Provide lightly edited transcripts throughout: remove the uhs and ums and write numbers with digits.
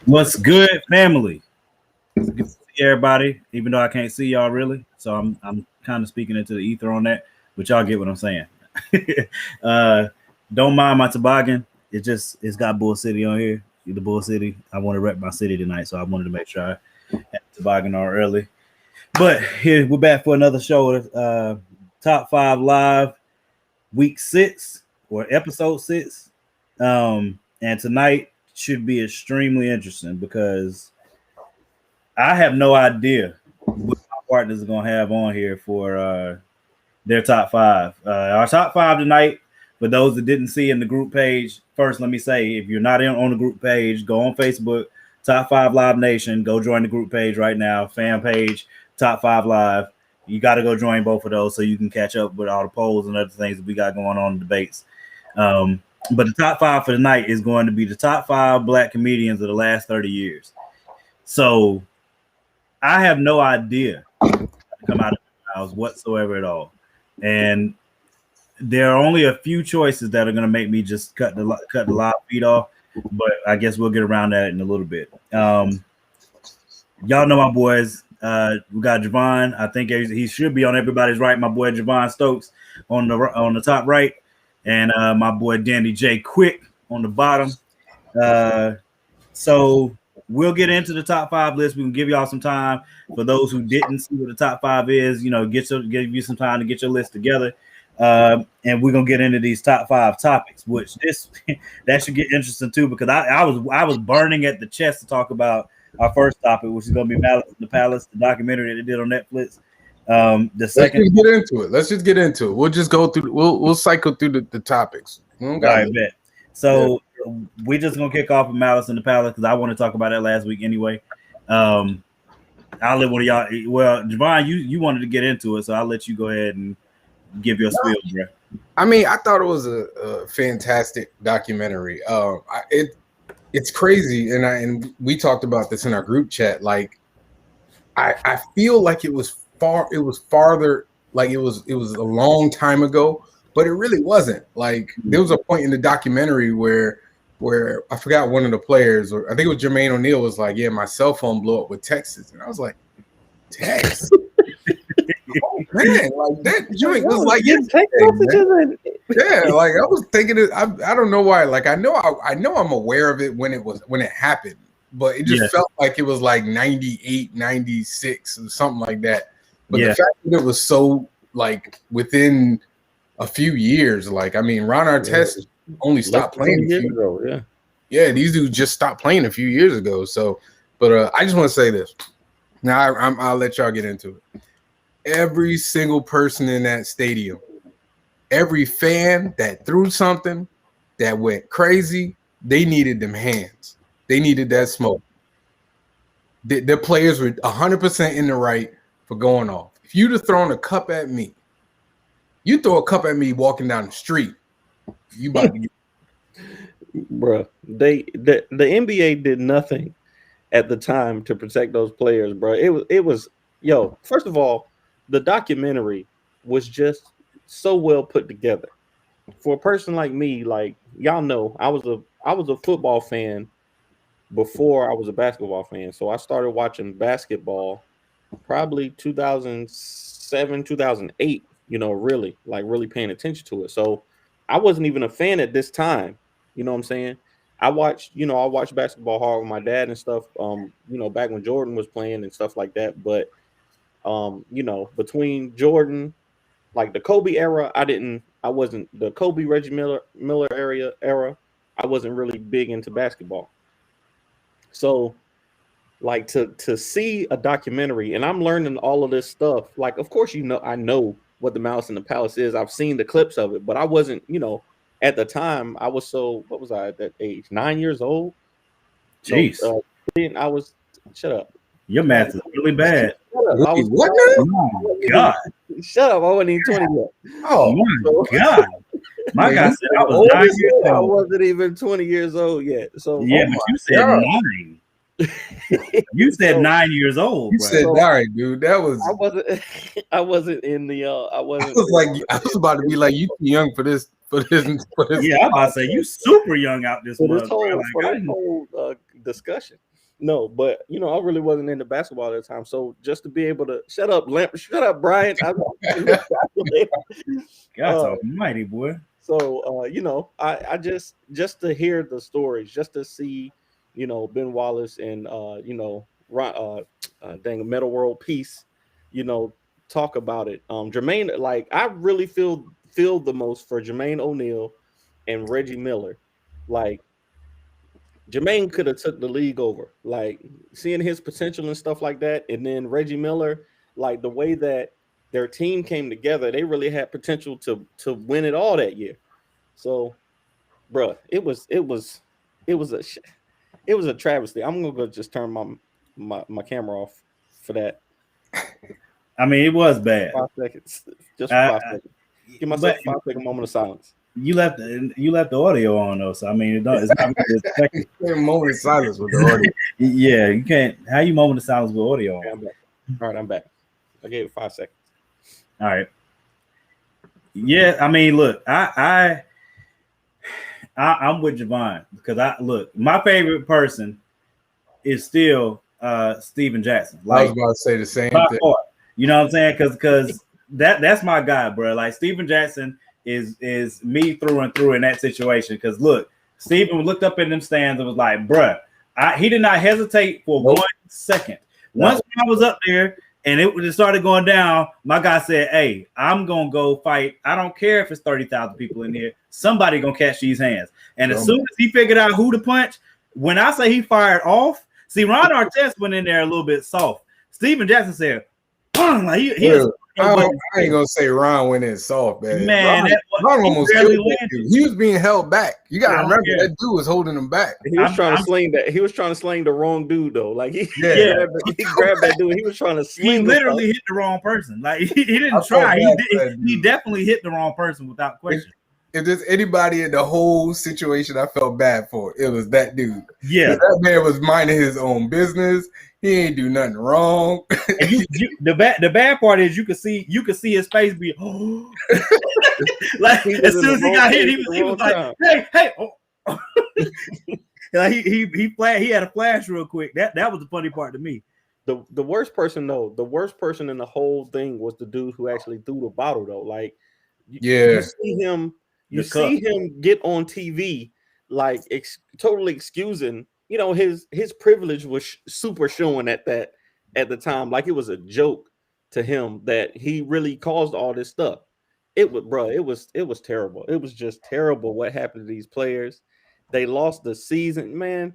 What's good, family? It's good to see everybody, even though I can't see y'all really. So I'm kind of speaking into the ether on that, but y'all get what I'm saying. uh, don't mind my toboggan. It's got Bull City on here. The Bull City. I want to rep my city tonight, so I wanted to make sure I had toboggan on early. But here we're back for another show. Top five live, week 6 or episode 6. And tonight should be extremely interesting because I have no idea what my partners are gonna have on here for their top five. Our top five tonight, for those that didn't see in the group page, first let me say, if you're not on the group page, go on Facebook, Top 5 Live Nation, go join the group page right now, fan page, Top 5 Live. You got to go join both of those so you can catch up with all the polls and other things that we got going on in debates. But the top 5 for tonight is going to be the top 5 black comedians of the last 30 years. So I have no idea to come out of the house whatsoever at all. And there are only a few choices that are going to make me just cut the live feed off. But I guess we'll get around that in a little bit. Y'all know my boys. We got Javon. I think he should be on everybody's right. My boy Javon Stokes on the top right. And my boy Danny J Quick on the bottom. So we'll get into the top 5 list. We can give y'all some time for those who didn't see what the top 5 is. You know, give you some time to get your list together. And we're gonna get into these top 5 topics, which that should get interesting too, because I was burning at the chest to talk about our first topic, which is gonna be Malice in the Palace, the documentary that they did on Netflix. The second, let's just get into it. We'll just go through. We'll cycle through the topics. All right, bet. So we're just gonna kick off with Malice in the Palace because I want to talk about that last week anyway. I'll let one of y'all. Well, Javon, you wanted to get into it, so I'll let you go ahead and give your spiel, bro. I mean, I thought it was a fantastic documentary. It's crazy, and we talked about this in our group chat. Like, I feel like it was farther, like it was a long time ago, but it really wasn't. Like, there was a point in the documentary where I forgot one of the players, or I think it was Jermaine O'Neal, was like, "Yeah, my cell phone blew up with texts," and I was like, "Text." Oh man, like that joint was like yeah, like I was thinking it. I don't know why. Like I know I'm aware of it when it happened, but it just felt like it was like 98, 96 or something like that. But the fact that it was so like within a few years, like I mean, Ron Artest only stopped playing a few years ago. Yeah, these dudes just stopped playing a few years ago. So, but I just want to say this. Now I'll let y'all get into it. Every single person in that stadium, every fan that threw something, that went crazy, they needed them hands. They needed that smoke. The players were 100% in the right for going off. If you'd have thrown a cup at me, you throw a cup at me walking down the street, you about to get. Bruh, the NBA did nothing at the time to protect those players, bro. It was first of all, the documentary was just so well put together. For a person like me, like y'all know, I was a football fan before I was a basketball fan. So I started watching basketball probably 2007, 2008, really paying attention to it. So I wasn't even a fan at this time. You know what I'm saying? I watched basketball hard with my dad and stuff, back when Jordan was playing and stuff like that. But between Jordan, like the Kobe era, I wasn't the Kobe Reggie Miller era. I wasn't really big into basketball. So like to see a documentary, and I'm learning all of this stuff. Like, of course, I know what the Malice in the Palace is. I've seen the clips of it, but I wasn't, at the time I was what was I at that age? 9 years old. Jeez. So, I was shut up. Your math is really bad. What? Oh my God. Shut up. I wasn't even 20 yet. Oh my God. My guy said I was 9 years old. I wasn't even 20 years old yet. So yeah, but you said 9. You said 9 years old. You said 9, dude. That was. I wasn't in the. I wasn't. I was about to be like, you too young for this. Yeah, I'm about to say you super young out this whole discussion. No, but I really wasn't into basketball at the time. So just to be able to shut up, Brian. God's almighty, boy. So I just to hear the stories, just to see, Ben Wallace and dang Metal World Peace, talk about it. Jermaine, like I really feel the most for Jermaine O'Neal and Reggie Miller. Like Jermaine could have took the league over, like seeing his potential and stuff like that. And then Reggie Miller, like the way that their team came together, they really had potential to win it all that year. So, bruh, it was a travesty. I'm gonna go just turn my camera off for that. I mean, it was bad. 5 seconds, just 5 seconds. Give myself a 5 second moment of silence. You left the audio on though, so I mean, it's not really a moment of silence with the audio. Yeah, you can't. How you moment of silence with audio on? Okay, I'm back. All right, I'm back. I gave it 5 seconds. All right. Yeah, I mean, look, I'm with Javon because my favorite person is still Steven Jackson. Like, I was about to say the same thing. You know what I'm saying? Because that's my guy, bro. Like Steven Jackson is me through and through in that situation. Because look, Steven looked up in them stands and was like, bruh, he did not hesitate for 1 second. Once I was up there and it just started going down, my guy said, hey, I'm going to go fight. I don't care if it's 30,000 people in here. Somebody going to catch these hands. And as soon as he figured out who to punch, when I say he fired off, see, Ron Artest went in there a little bit soft. Steven Jackson said, like I ain't gonna say Ron went in soft, man. Ron almost killed that dude. He was being held back. You gotta remember that dude was holding him back. He was trying to sling that. He was trying to sling the wrong dude though. Like he grabbed that dude. He was trying to sling. He literally hit the wrong person. Like he didn't try. He definitely hit the wrong person without question. If there's anybody in the whole situation I felt bad for, it was that dude. Yeah, that man was minding his own business. He ain't do nothing wrong. The bad part is you could see his face be like as soon as he got hit, he was like, hey. Oh. Like he had a flash real quick. That was the funny part to me. The worst person in the whole thing was the dude who actually threw the bottle though. Like you see him get on TV like totally excusing. His privilege was super showing at the time. Like it was a joke to him that he really caused all this stuff. It was terrible. It was just terrible what happened to these players. They lost the season, man.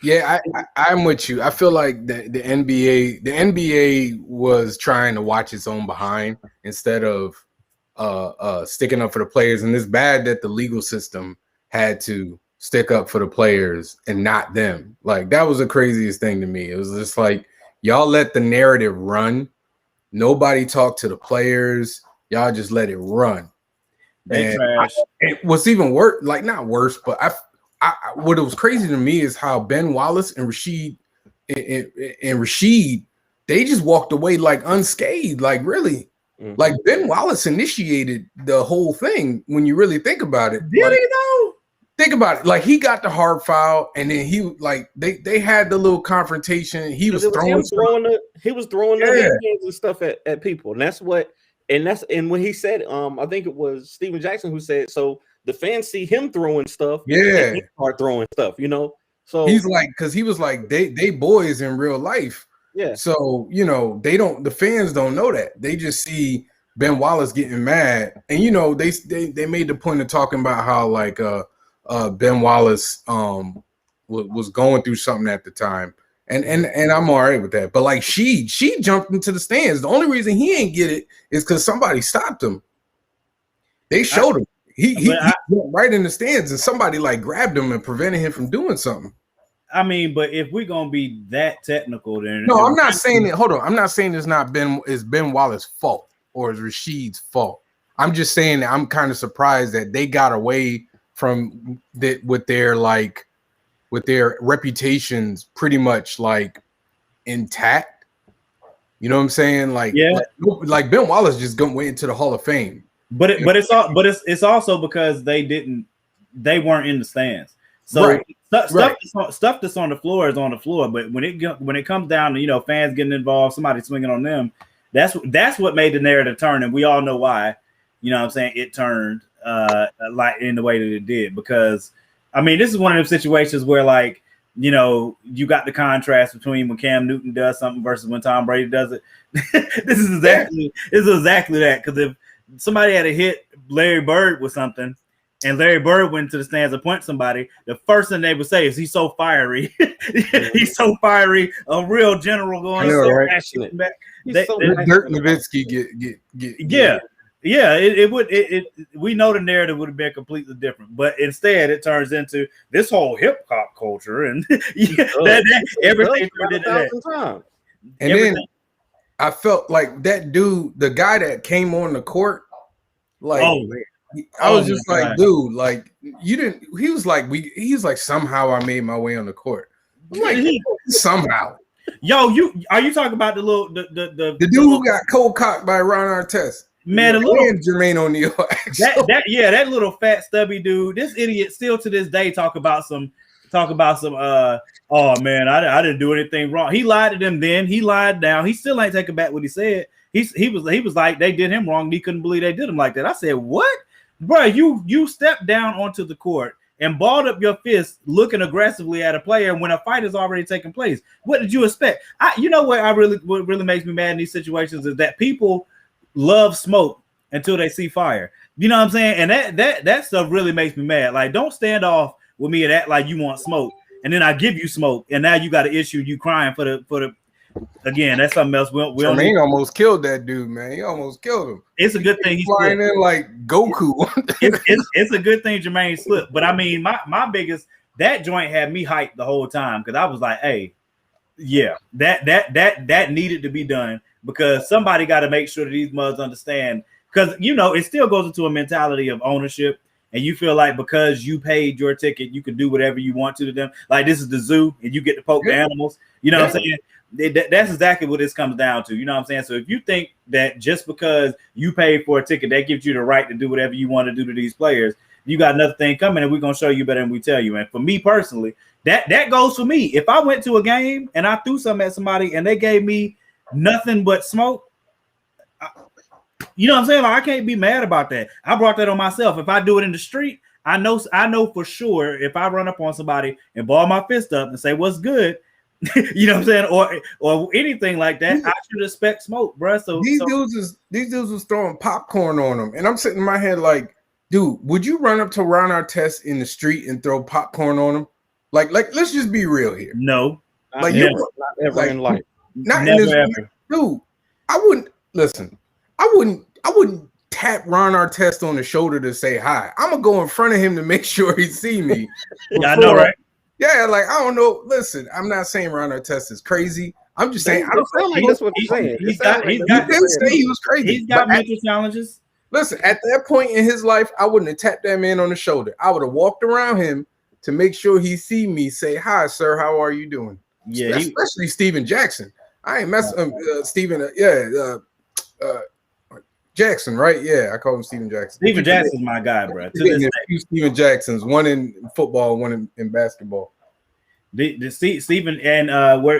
Yeah, I'm with you. I feel like the NBA was trying to watch its own behind instead of sticking up for the players. And it's bad that the legal system had to stick up for the players and not them. Like that was the craziest thing to me. It was just like y'all let the narrative run. Nobody talked to the players. Y'all just let it run. And what's even worse, like not worse, but what it was crazy to me is how Ben Wallace and Rashid they just walked away like unscathed. Like really, like Ben Wallace initiated the whole thing. When you really think about it, did he though? Think about it. Like he got the hard foul, and then he like they had the little confrontation. He was throwing the hands and stuff at people, and that's what. And when he said, I think it was Steven Jackson who said, so the fans see him throwing stuff, and he start throwing stuff, So he's like, because he was like, they boys in real life, yeah. So the fans don't know that. They just see Ben Wallace getting mad, and they made the point of talking about how like Ben Wallace was going through something at the time. And I'm all right with that. But like she jumped into the stands. The only reason he ain't get it is because somebody stopped him. They showed him. He went right in the stands and somebody like grabbed him and prevented him from doing something. I mean, but if we're gonna be that technical, then no, I'm not saying it. Hold on. I'm not saying it's Ben Wallace's fault or it's Rashid's fault. I'm just saying that I'm kind of surprised that they got away from that with their reputations pretty much like intact. You know what I'm saying? Like, yeah, like Ben Wallace just went into the Hall of Fame. But it's also because they weren't in the stands. So stuff that's on the floor is on the floor. But when it comes down to fans getting involved, somebody swinging on them, that's what made the narrative turn, and we all know why. You know what I'm saying? It turned like in the way that it did, because I mean, this is one of those situations where like you got the contrast between when Cam Newton does something versus when Tom Brady does it. This is exactly that. Because if somebody had to hit Larry Bird with something, and Larry Bird went to the stands and punched somebody, the first thing they would say is, "He's so fiery." He's so fiery. A real general going passionate. Dirk Nowitzki get Yeah, it would. We know the narrative would have been completely different, but instead it turns into this whole hip hop culture and everything turned into that. And then I felt like that dude, the guy that came on the court, like I was just like, dude, like you didn't. He was like somehow I made my way on the court. I'm like somehow. Yo, are you talking about the dude who got cold cocked by Ron Artest? Man, Jermaine O'Neal. That little fat stubby dude. This idiot still to this day talk about some. Oh man, I didn't do anything wrong. He lied to them then. He lied now. He still ain't taking back what he said. He was like they did him wrong. He couldn't believe they did him like that. I said, what, bro? You stepped down onto the court and balled up your fist, looking aggressively at a player when a fight has already taken place. What did you expect? What really makes me mad in these situations is that people love smoke until they see fire. You know what I'm saying? And that stuff really makes me mad. Like, don't stand off with me and act like you want smoke, and then I give you smoke, and now you got an issue. You crying for the. Again, that's something else. Jermaine almost killed that dude, man. He almost killed him. It's a good thing he's flying in like Goku. it's a good thing Jermaine slipped. But I mean, my biggest, that joint had me hyped the whole time, because I was like, hey, yeah, that needed to be done, because somebody got to make sure that these mugs understand, because it still goes into a mentality of ownership, and you feel like because you paid your ticket, you can do whatever you want to them. Like, this is the zoo, and you get to poke the animals. You know what I'm saying? That's exactly what this comes down to. You know what I'm saying? So if you think that just because you paid for a ticket, that gives you the right to do whatever you want to do to these players, you got another thing coming, and we're going to show you better than we tell you. And for me personally, that goes for me. If I went to a game and I threw something at somebody and they gave me nothing but smoke, you know what I'm saying? Like, I can't be mad about that. I brought that on myself. If I do it in the street, I know for sure if I run up on somebody and ball my fist up and say, what's good, you know what I'm saying, or anything like that, I should expect smoke, bro. So these dudes was throwing popcorn on them, and I'm sitting in my head like, dude, would you run up to Ron Artest in the street and throw popcorn on him? Like, let's just be real here. No, like not ever in life. Not in this, ever. Dude. I wouldn't listen. I wouldn't tap Ron Artest on the shoulder to say hi. I'm gonna go in front of him to make sure he see me. Yeah, I know, right? Yeah, like, I don't know. Listen, I'm not saying Ron Artest is crazy. I'm just saying, I don't feel like that's what he's saying. He didn't say he was crazy. He's got mental challenges. Listen, at that point in his life, I wouldn't have tapped that man on the shoulder. I would have walked around him to make sure he see me, say, hi, sir, how are you doing? Yeah, especially Steven Jackson. I ain't messing Steven. Jackson, right? Yeah, I call him Steven Jackson. Steven Jackson's my guy, bro. Two Steven Jacksons, one in football, one in basketball. The Steven and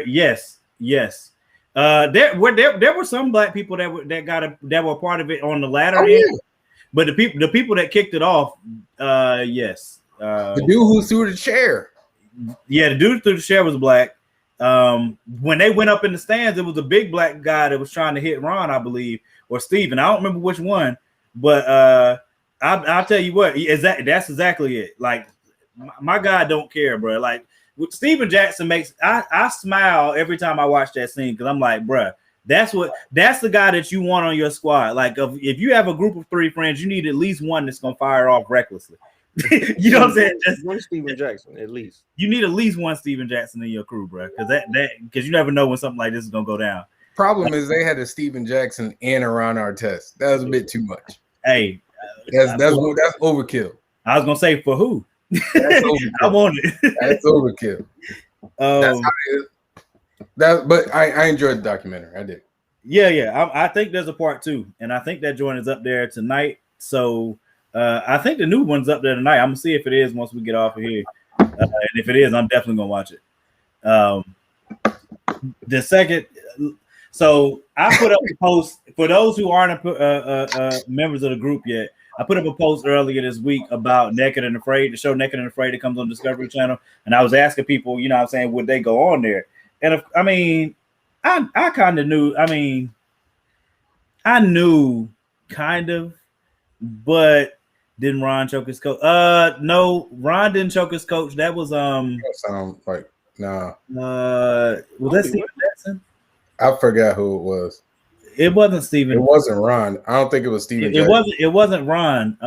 yes. There were some black people that were part of it on the latter end, yeah. But the people that kicked it off, yes. The dude who threw the chair. Yeah, the dude who threw the chair was black. When they went up in the stands, it was a big black guy that was trying to hit Ron, I believe, or Steven. I don't remember which one, but I'll tell you what, that's exactly it. Like, my guy don't care, bro. Like, Steven Jackson makes I smile every time I watch that scene, because I'm like, bro, that's the guy that you want on your squad. Like, if you have a group of 3 friends, you need at least one that's gonna fire off recklessly. You know what I'm saying? Just one Steven Jackson, at least. You need at least one Steven Jackson in your crew, bro, because you never know when something like this is gonna go down. Problem is, they had a Steven Jackson and a Ron Artest. That was a bit too much. Hey, that's overkill. I was gonna say, for who? I want it. That's overkill. That's how it is. But I enjoyed the documentary. I did. Yeah. I think there's a part 2, and I think that joint is up there tonight. So I think the new one's up there tonight. I'm gonna see if it is once we get off of here. and if it is, I'm definitely gonna watch it. The second, so I put up a post for those who aren't members of the group yet. I put up a post earlier this week about Naked and Afraid, the show Naked and Afraid that comes on Discovery Channel, and I was asking people, you know, what I'm saying, would they go on there? And I kind of knew. I mean, I knew kind of, but didn't Ron choke his coach? No, Ron didn't choke his coach. That was That sound like nah. Was that Steven Jackson? I forgot who it was. It wasn't Steven. It wasn't Ron. I don't think it was Steven. It wasn't Ron.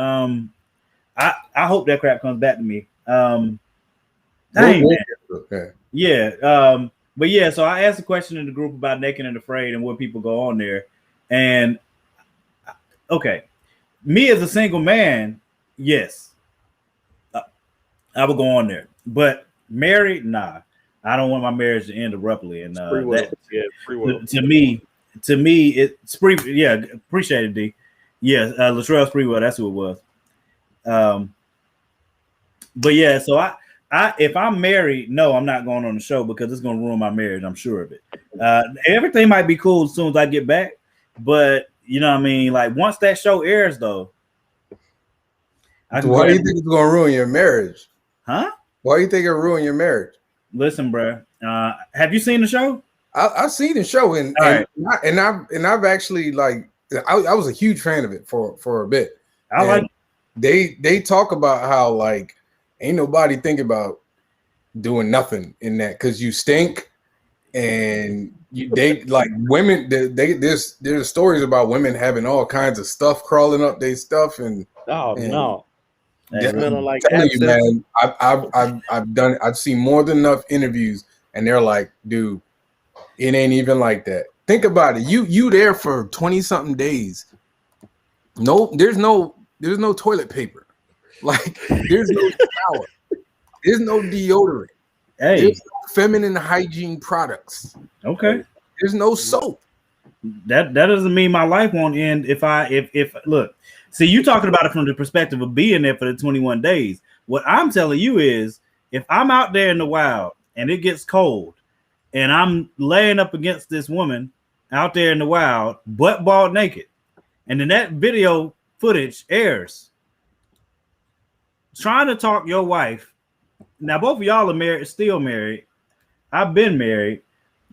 I hope that crap comes back to me. Yeah. But yeah, so I asked a question in the group about Naked and Afraid and would people go on there. And okay, me as a single man, yes, I would go on there. But married, nah. I don't want my marriage to end abruptly. And free will. To me, it's free. Yeah, appreciate it, D. Yeah, Latrell's free will. That's who it was. But yeah, so I if I'm married, no, I'm not going on the show because it's going to ruin my marriage. I'm sure of it. Everything might be cool as soon as I get back, but you know what I mean. Like once that show airs, though. Why do you think it's going to ruin your marriage? Huh? Why do you think it'll ruin your marriage? Listen, bro. Have you seen the show? I've seen the show, and I've actually like I was a huge fan of it for a bit. They talk about how like ain't nobody think about doing nothing in that because you stink, and they like women. There's stories about women having all kinds of stuff crawling up their stuff and no. I'm telling you, man, I've seen more than enough interviews, and they're like, dude, it ain't even like that. Think about it. You there for 20-something days. No, there's no toilet paper. Like there's no shower. There's no deodorant. Hey, there's no feminine hygiene products. Okay. There's no soap. That doesn't mean my life won't end if look. See, you talking about it from the perspective of being there for the 21 days. What I'm telling you is, if I'm out there in the wild and it gets cold, and I'm laying up against this woman out there in the wild, butt bald naked, and then that video footage airs, trying to talk your wife. Now, both of y'all are married, still married. I've been married.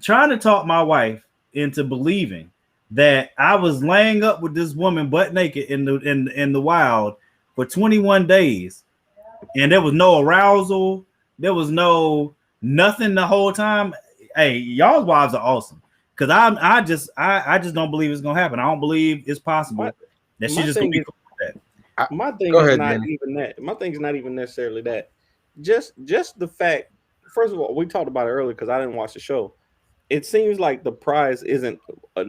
Trying to talk my wife into believing that I was laying up with this woman butt naked in the wild for 21 days, and there was no arousal, there was nothing the whole time. Hey, y'all's wives are awesome because I just don't believe it's gonna happen. I don't believe it's possible that she just gonna be cool with that. My thing is not even that. My thing is not even necessarily that. Just the fact. First of all, we talked about it earlier because I didn't watch the show. It seems like the prize isn't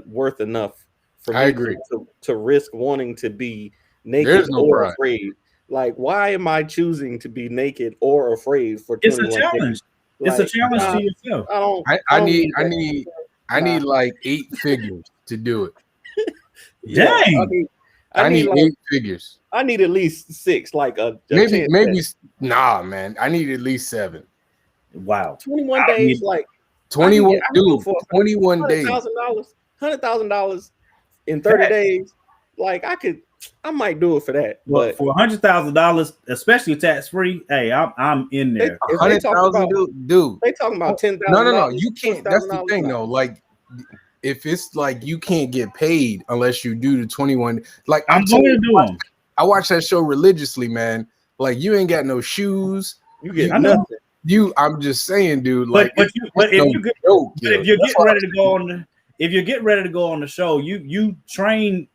worth enough for me to risk wanting to be naked or afraid. Like, why am I choosing to be naked or afraid for 21 days? It's a challenge. It's a challenge to yourself. I need like 8 figures to do it. Dang. I need like 8 figures. I need at least 6, like maybe nah, man. I need at least 7. Wow. 21 days, like 21 dude, 21 days. $100,000 in 30 days. Like I might do it for that. But for $100,000, especially tax free, hey, I'm in there. $100,000, dude. They talking about $10,000. No. You can't. That's the thing, though. Like, if it's like you can't get paid unless you do the 21. Like I'm going to do them. I watch that show religiously, man. Like you ain't got no shoes. You get nothing. I'm just saying, dude. Like, if you're getting ready to go on the show, you train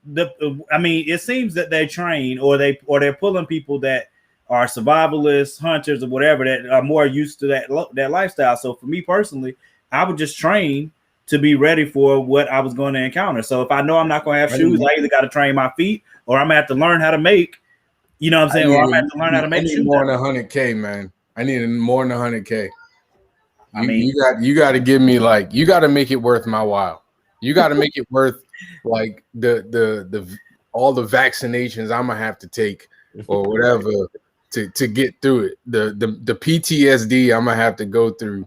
I mean, it seems that they train or they're pulling people that are survivalists, hunters, or whatever that are more used to that lifestyle. So for me personally, I would just train to be ready for what I was going to encounter. So if I know I'm not going to have shoes, I either got to train my feet or I'm going to have to learn how to make. You know what I'm saying? Or I'm going to have to learn how to make shoes. More than 100K, man. I need more than 100K. You got to give me you got to make it worth my while. You got to make it worth like the all the vaccinations I'm gonna have to take or whatever to get through it. The PTSD I'm gonna have to go through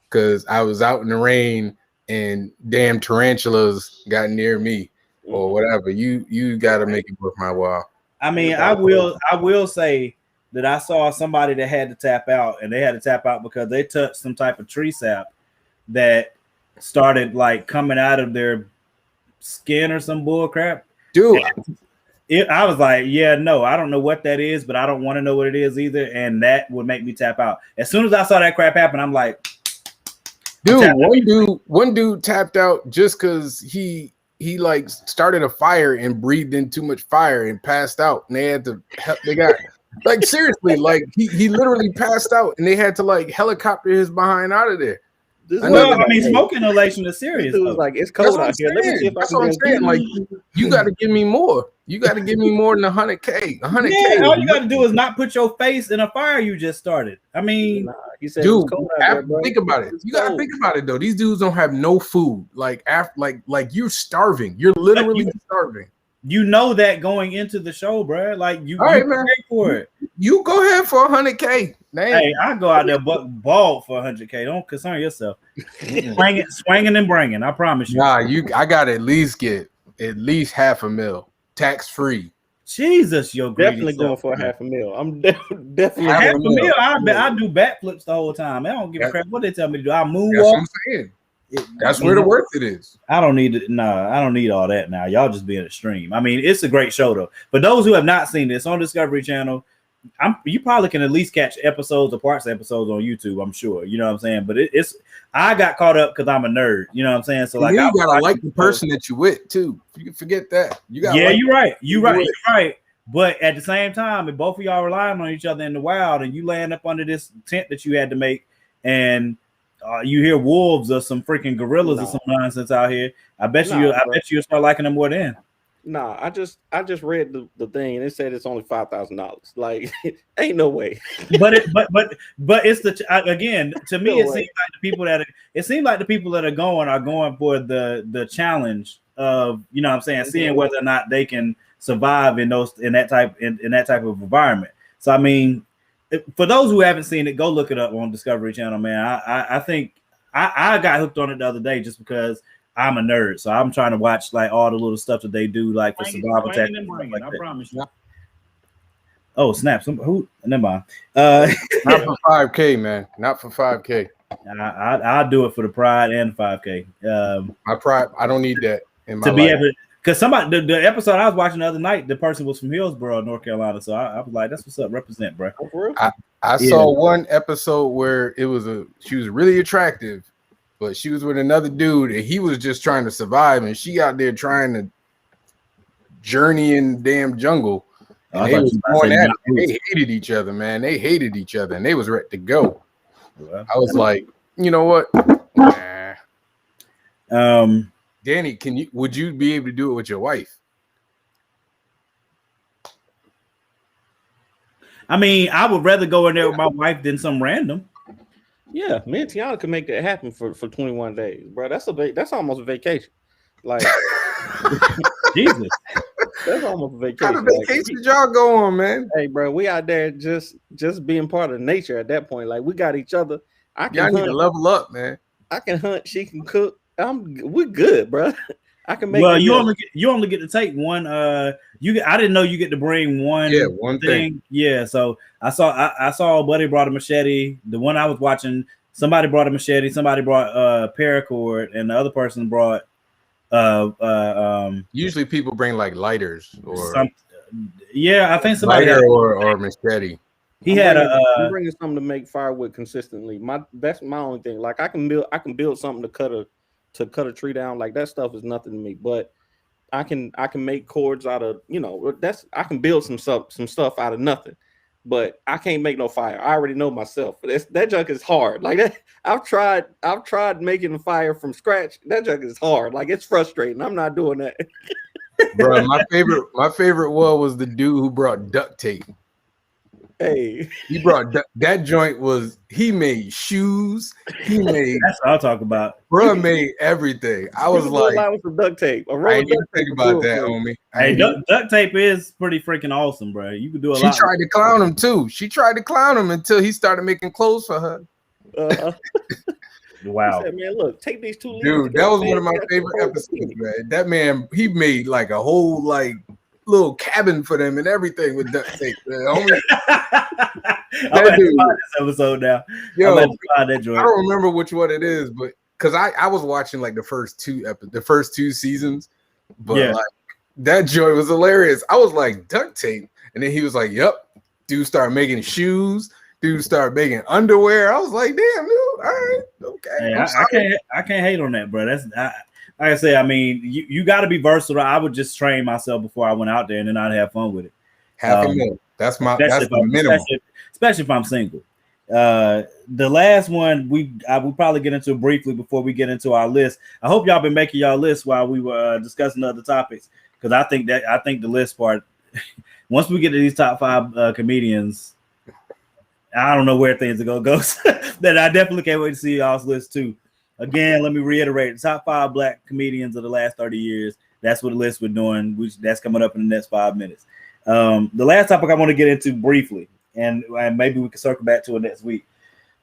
because I was out in the rain and damn tarantulas got near me or whatever. You got to make it worth my while. I mean, I will say that I saw somebody that had to tap out, and they had to tap out because they touched some type of tree sap that started like coming out of their skin or some bull crap. Dude, I was like, yeah, no, I don't know what that is, but I don't want to know what it is either, and that would make me tap out. As soon as I saw that crap happen, I'm like, dude, one dude tapped out just because he like started a fire and breathed in too much fire and passed out, and they got like seriously, like he literally passed out, and they had to like helicopter his behind out of there. I mean, smoke inhalation is serious. It was like, it's cold out here. Let me see if That's what I'm saying. Like, you got to give me more. You got to give me more than 100K. 100K. Yeah, all you got to do is not put your face in a fire you just started. I mean, he said, dude, think about it. You got to think about it though. These dudes don't have no food. Like you're starving. You're literally starving. You know that going into the show, bro. Like you pay for it. You go ahead for 100K. Hey, I go out there bald for 100K. Don't concern yourself. Swinging and bringing. I promise you. Nah, I got to at least get at least $500,000 tax free. Jesus, you're definitely going for $500,000. I'm definitely $500,000. I do backflips the whole time. I don't give a crap what they tell me to do. I moonwalk. That's what I'm saying. That's where the worth it is. I don't need it. No, I don't need all that now. Y'all just being extreme. I mean, it's a great show though. But those who have not seen this on Discovery Channel, you probably can at least catch episodes or parts of episodes on YouTube. I'm sure. You know what I'm saying. But it's I got caught up because I'm a nerd. You know what I'm saying. So like, you gotta like the person that you with too. You can forget that. You got. Yeah, you're right. You're right. But at the same time, if both of y'all relying on each other in the wild, and you land up under this tent that you had to make, and you hear wolves or some freaking gorillas or some nonsense out here, I bet you'll start liking them more then. Nah, I just read the thing and it said it's only $5,000. Like, ain't no way. but it's again, to me, it seems like the people that are going for the challenge of, you know what I'm saying, seeing whether or not they can survive in that type of environment. So I mean, for those who haven't seen it, go look it up on Discovery Channel, man. I think I got hooked on it the other day just because I'm a nerd, so I'm trying to watch like all the little stuff that they do, like for survival tactics. I promise you. Oh snap! Never mind. Not for 5K, man. Not for 5K. I'll do it for the pride and 5K. My pride, I don't need that in my life. Be able. Because somebody, the episode I was watching the other night, the person was from Hillsborough, North Carolina. So I was like, "That's what's up, represent, bro." I saw one episode where she was really attractive, but she was with another dude, and he was just trying to survive, and she out there trying to journey in the damn jungle. And they was going at it. They hated each other, man. They hated each other, and they was ready to go. I was like, you know what? Nah. Danny, would you be able to do it with your wife? I mean, I would rather go in there with my wife than some random. Yeah, me and Tiana could make that happen for 21 days, bro. That's almost a vacation. Like, Jesus, that's almost a vacation. What kind of vacation y'all go on, man? Hey, bro, we out there just being part of nature at that point. Like, we got each other. Y'all need to level up, man. I can hunt. She can cook. We're good, bro. I can make. Well, you only get to take one. I didn't know you get to bring one. Yeah, one thing. Yeah, so I saw a buddy brought a machete. The one I was watching, somebody brought a machete. Somebody brought paracord, and the other person brought. Usually people bring like lighters or. I think somebody lighter or machete. I'm bringing something to make firewood consistently. That's my only thing. Like I can build something to cut a tree down. Like that stuff is nothing to me. But I can make cords out of, I can build some stuff out of nothing. But I can't make no fire. I already know myself. That junk is hard. Like that, I've tried making a fire from scratch. That junk is hard. Like it's frustrating. I'm not doing that. Bro, my favorite one was the dude who brought duct tape. Hey, He brought that joint was he made shoes. He made That's what I'll talk about. bro made everything. I was you can do a like, lot with some duct tape. A roll I of didn't even duct think tape will about do it that, for you. homie. Hey, duct tape is pretty freaking awesome, bro. You can do a She lot. tried to clown him too. She tried to clown him until he started making clothes for her. Wow. He said, man, look, take these 2 leaves. Dude, that was one of my favorite episodes, man. That man, he made like a whole like little cabin for them and everything with duct tape. I'm gonna find this episode now. Yo, I'm find that joint. I don't remember which one it is, but because I was watching like the first two seasons, but like that joint was hilarious. I was like duct tape, and then he was like, "Yep." Dude started making shoes. Dude started making underwear. I was like, "Damn, dude, all right, okay." Hey, I can't hate on that, bro. That's like I say. I mean, you got to be versatile. I would just train myself before I went out there, and then I'd have fun with it. Half a mil. That's the minimum. Especially if I'm single. The last one we probably get into briefly before we get into our list. I hope y'all been making y'all list while we were discussing other topics, because I think the list part. Once we get to these top 5 comedians, I don't know where things are gonna go. That I definitely can't wait to see y'all's list too. Again, let me reiterate: the top 5 black comedians of the last 30 years. That's what the list we're doing. That's coming up in the next 5 minutes. The last topic I want to get into briefly, and maybe we can circle back to it next week,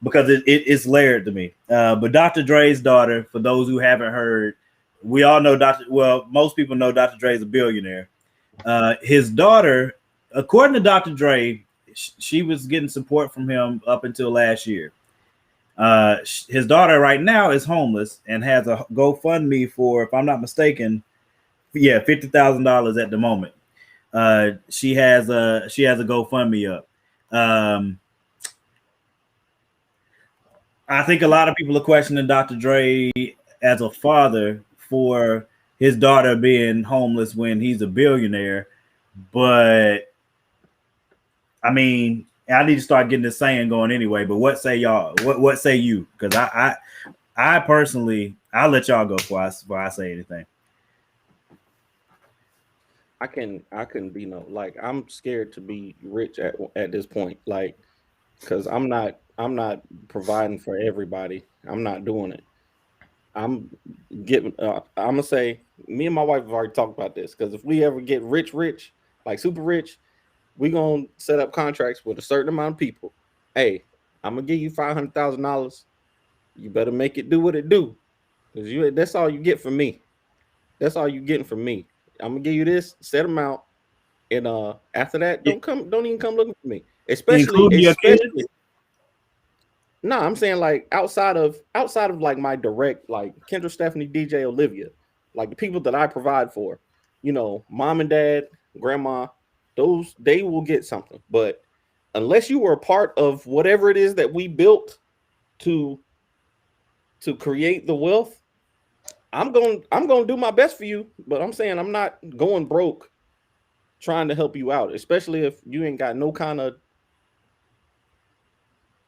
because it's layered to me. But Dr. Dre's daughter, for those who haven't heard, we all know most people know Dr. Dre is a billionaire. His daughter, according to Dr. Dre, she was getting support from him up until last year. His daughter right now is homeless and has a GoFundMe for, if I'm not mistaken, $50,000 at the moment. She has a GoFundMe up. I think a lot of people are questioning Dr. Dre as a father for his daughter being homeless when he's a billionaire. But I mean, I need to start getting this saying going anyway. But what say y'all? What say you? Because I personally, I'll let y'all go before I say anything. I can be like, I'm scared to be rich at this point, like, because I'm not providing for everybody. I'm not doing it. I'm gonna say, me and my wife have already talked about this, because if we ever get rich, like super rich, we gonna set up contracts with a certain amount of people. Hey, I'm gonna give you $500,000. You better make it do what it do, because that's all you get from me. That's all you getting from me. I'm gonna give you this set amount, and after that, don't even come looking for me. Especially your kids? No, I'm saying like outside of like my direct, like Kendra, Stephanie, DJ, Olivia, like the people that I provide for, mom and dad, grandma, those, they will get something. But unless you were a part of whatever it is that we built to create the wealth, I'm going to do my best for you, but I'm saying I'm not going broke trying to help you out, especially if you ain't got no kind of,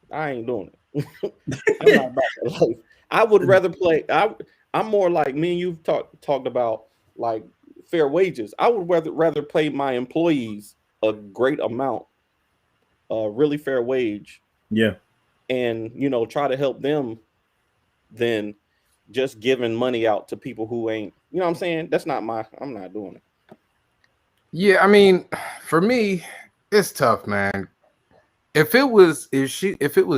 I ain't doing it. I'm not about that life. I would rather play. I'm more like me and you've talked about like fair wages. I would rather pay my employees a great amount, a really fair wage. Yeah. And try to help them than just giving money out to people who ain't, what I'm saying? I'm not doing it. Yeah, I mean, for me, it's tough, man. If it was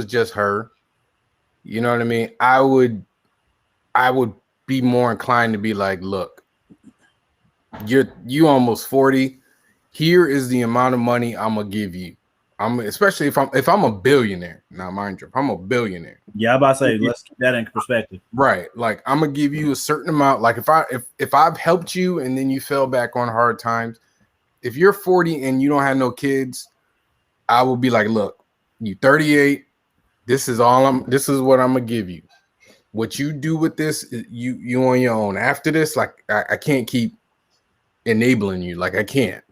just her, you know what I mean? I would be more inclined to be like, look, you almost 40. Here is the amount of money I'm gonna give you. Especially if I'm a billionaire. Now, mind you, if I'm a billionaire. Yeah, I'm about to say, let's keep that in perspective. Right. Like, I'm gonna give you a certain amount. Like, if I've helped you and then you fell back on hard times, if you're 40 and you don't have no kids, I will be like, look, you 38. This is what I'm gonna give you. What you do with this, you on your own. After this, like, I can't keep enabling you. Like, I can't.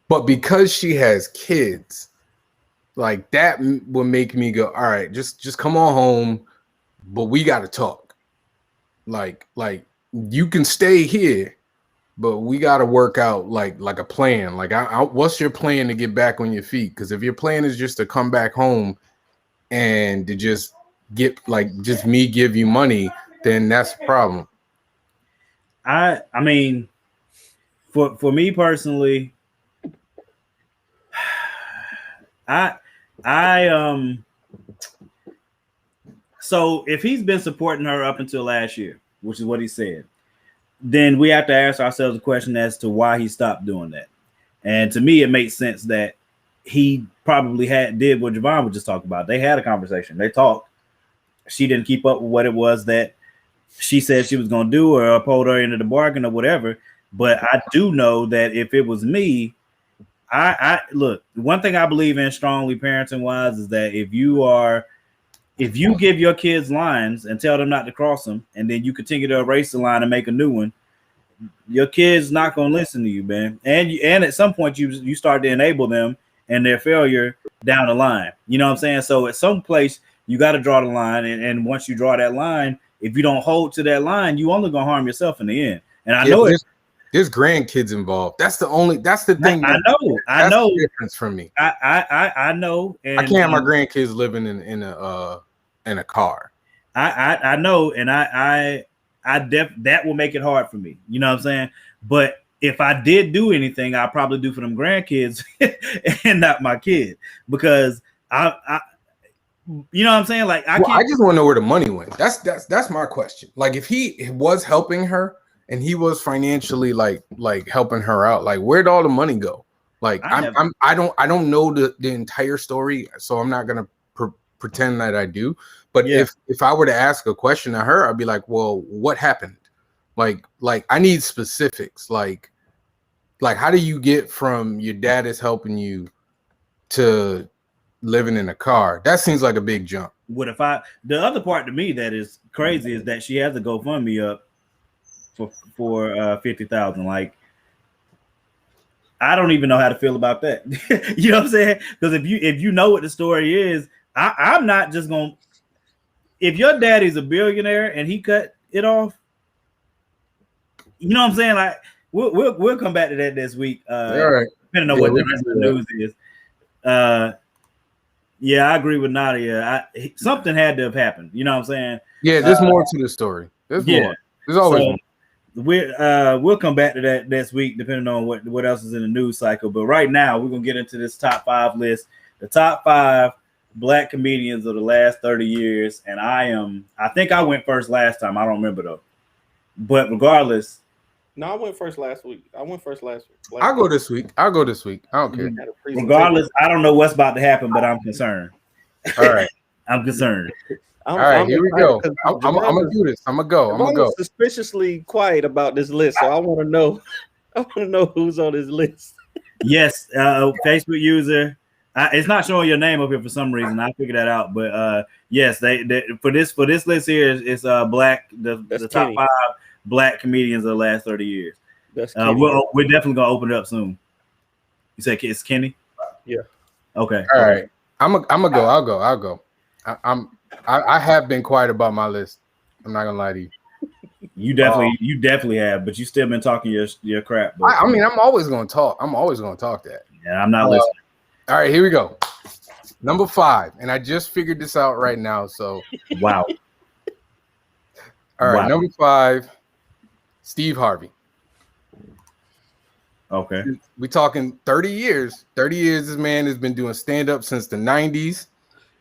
But because she has kids, like, that will make me go, all right, just come on home, but we got to talk. Like you can stay here, but we got to work out like a plan. Like, what's your plan to get back on your feet? Because if your plan is just to come back home and to just get just me give you money, then that's a problem. I mean, for me personally, so if he's been supporting her up until last year, which is what he said, then we have to ask ourselves a question as to why he stopped doing that. And to me, it makes sense that he probably did what Javon was just talking about. They had a conversation. They talked. She didn't keep up with what it was that she said she was going to do or uphold her into the bargain or whatever. But I do know that if it was me, I look, one thing I believe in strongly parenting wise is that if you give your kids lines and tell them not to cross them, and then you continue to erase the line and make a new one, your kid's not going to listen to you, man. And at some point you start to enable them and their failure down the line. You know what I'm saying? So at some place you got to draw the line, and once you draw that line, if you don't hold to that line, you only going to harm yourself in the end. And I know there's grandkids involved. That's the thing. I know. The difference for me. I know. And I can't have my grandkids living in a car. I know, and that will make it hard for me. You know what I'm saying? But if I did do anything, I'd probably do for them grandkids and not my kid, because I you know what I'm saying? Like I just want to know where the money went. That's my question. Like if he was helping her and he was financially like helping her out, like where'd all the money go? Like I don't know the entire story, so I'm not gonna pretend that I do. But if I were to ask a question to her, I'd be like, well, what happened? Like I need specifics. Like how do you get from your dad is helping you to living in a car? That seems like a big jump. The other part to me that is crazy is that she has to GoFundMe up for 50,000. Like, I don't even know how to feel about that. You know what I'm saying? Because if you know what the story is, I'm not just gonna. If your daddy's a billionaire and he cut it off, you know what I'm saying? Like we'll come back to that this week. All right. Depending on what the rest of the news is. Yeah, I agree with Nadia. Something had to have happened. You know what I'm saying? Yeah, there's more to the story. There's more. There's always more. We'll come back to that next week, depending on what else is in the news cycle. But right now, we're gonna get into this top 5 list, the top 5 Black comedians of the last 30 years. And I think I went first last time. I don't remember though. But regardless. No, I went first last week. I'll go this week. I don't care. Regardless, I don't know what's about to happen, but I'm concerned. All right. I'm concerned. All right, here we go. I'm gonna do this. I'm gonna go. Suspiciously quiet about this list, so I want to know. I want to know who's on this list. Yes, Facebook user. It's not showing your name up here for some reason. I figured that out, but yes, they for this list here is Black the top 5 Black comedians of the last 30 years. That's we're definitely gonna open it up soon. You say it's Kenny? Yeah. Okay. All right. I'm gonna go. I'll go. I have been quiet about my list. I'm not gonna lie to you. You definitely have, but you still been talking your crap. I mean, I'm always gonna talk. That. Yeah, I'm not listening. All right, here we go. Number 5, and I just figured this out right now. So wow. All right, number 5, Steve Harvey. Okay. We talking 30 years. 30 years this man has been doing stand-up since the 90s.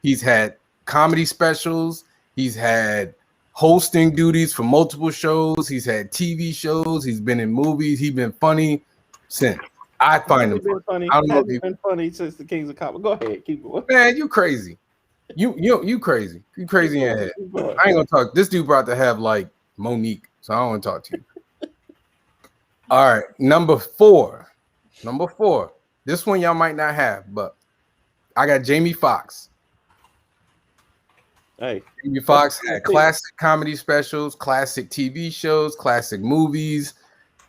He's had comedy specials. He's had hosting duties for multiple shows. He's had TV shows. He's been in movies. He's been funny since. I find him funny. I don't know if he's been funny since the Kings of Comedy. Go ahead, keep it. Man, you crazy. You crazy. You crazy in your head. I ain't gonna talk. This dude brought to have like Monique, so I don't want to talk to you. All right, number 4. This one y'all might not have, but I got Jamie Foxx. Hey, Jamie Foxx had classic comedy specials, classic TV shows, classic movies.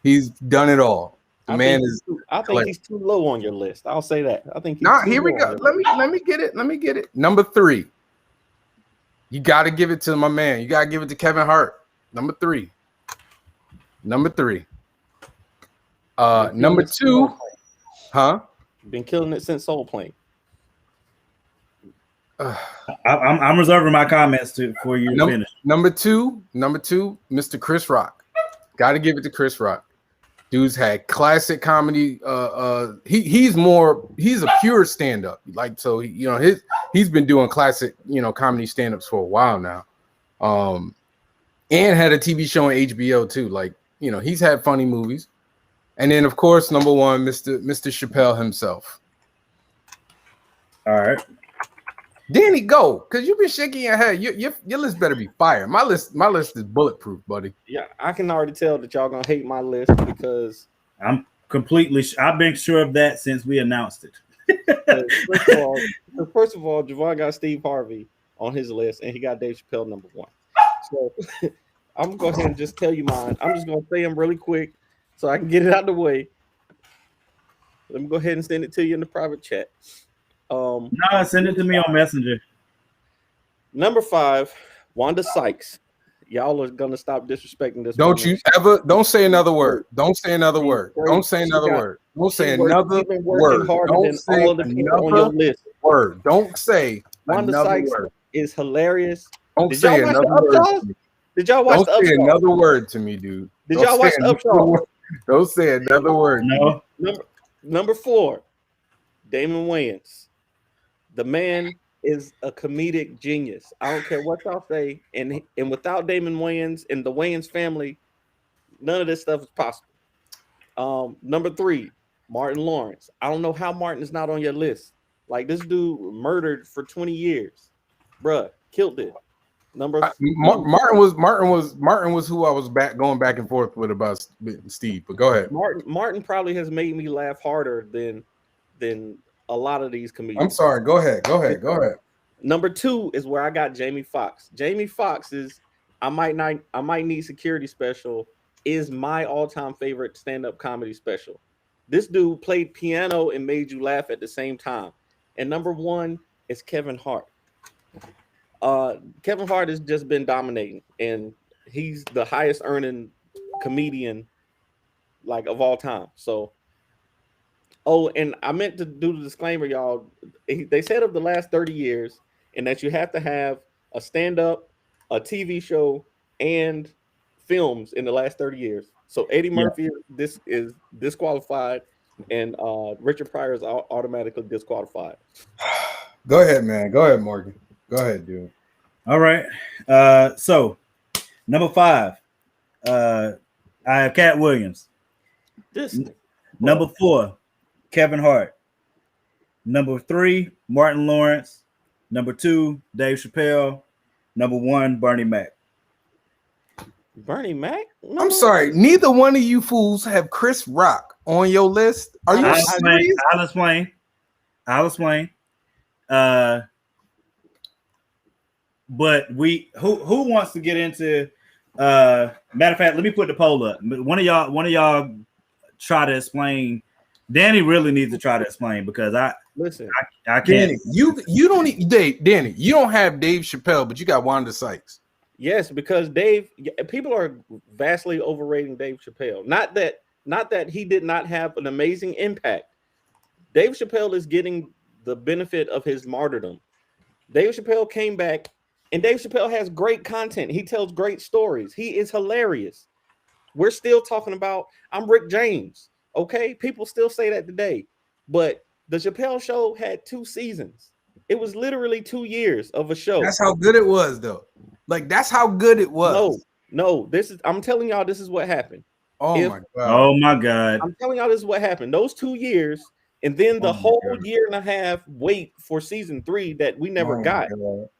He's done it all. I think he's too low on your list. I'll say that. I think. Here we go. Let me get it. Number 3. You got to give it to my man. You got to give it to Kevin Hart. Number 3. Number 2, huh? Been killing it since Soul Plane. I'm reserving my comments for you to finish. Number two, Mr. Chris Rock. Got to give it to Chris Rock. Dude's had classic comedy. He's a pure stand-up. Like, so he's been doing classic, comedy stand-ups for a while now. And had a TV show on HBO too. Like, he's had funny movies. And then of course, number 1, Mr. Chappelle himself. All right. Danny, go, because you've been shaking your head. Your list better be fire. My list is bulletproof, buddy. Yeah, I can already tell that y'all gonna hate my list because I've been sure of that since we announced it. First of all, Javon got Steve Harvey on his list, and he got Dave Chappelle number 1. So I'm gonna go ahead and just tell you mine. I'm just gonna say them really quick so I can get it out of the way. Let me go ahead and send it to you in the private chat. No, send it to me on Messenger. Number 5, Wanda Sykes. Y'all are gonna stop disrespecting this. Don't say another word. Don't say another word. Don't say another word. Don't say another word. Don't say another word. Don't say Wanda Sykes is hilarious. Don't say another word. Did y'all watch the Upshaw? Don't say another word to me, dude. Did y'all watch the Upshaw? Don't say another word. No. Number 4, Damon Wayans. The man is a comedic genius. I don't care what y'all say. And without Damon Wayans and the Wayans family, none of this stuff is possible. Number 3, Martin Lawrence. I don't know how Martin is not on your list. Like, this dude murdered for 20 years. Bruh, killed it. Martin was who I was going back and forth with about Steve. But go ahead. Martin probably has made me laugh harder than a lot of these comedians. I'm sorry. Go ahead. Number 2 is where I got Jamie Foxx. Jamie Foxx is I might need security special is my all-time favorite stand-up comedy special. This dude played piano and made you laugh at the same time. And number 1 is Kevin Hart. Kevin Hart has just been dominating, and he's the highest earning comedian like of all time. So, and I meant to do the disclaimer, y'all. They said of the last 30 years, and that you have to have a stand-up, a TV show, and films in the last 30 years. So Eddie Murphy this is disqualified, and Richard Pryor is automatically disqualified. Go ahead, man. Go ahead, Morgan. Go ahead, dude. All right. So number 5, I have Cat Williams. Number 4, Kevin Hart. Number 3, Martin Lawrence. Number 2, Dave Chappelle. Number 1, Bernie Mac. Bernie Mac? No. I'm sorry. Neither one of you fools have Chris Rock on your list. Are you serious? I'll explain. But who wants to get into matter of fact, let me put the poll up. One of y'all try to explain. Danny really needs to try to explain because I can't. Danny, you don't need Danny, you don't have Dave Chappelle, but you got Wanda Sykes. Yes, because people are vastly overrating Dave Chappelle. Not that he did not have an amazing impact. Dave Chappelle is getting the benefit of his martyrdom. Dave Chappelle came back, and Dave Chappelle has great content. He tells great stories. He is hilarious. We're still talking about, I'm Rick James. Okay, people still say that today. But the Chappelle Show had 2 seasons. It was literally 2 years of a show. That's how good it was, though. Like, that's how good it was. No. I'm telling y'all, this is what happened. My God. I'm telling y'all, this is what happened. Those 2 years, and then the whole year and a half wait for season 3 that we never got. Oh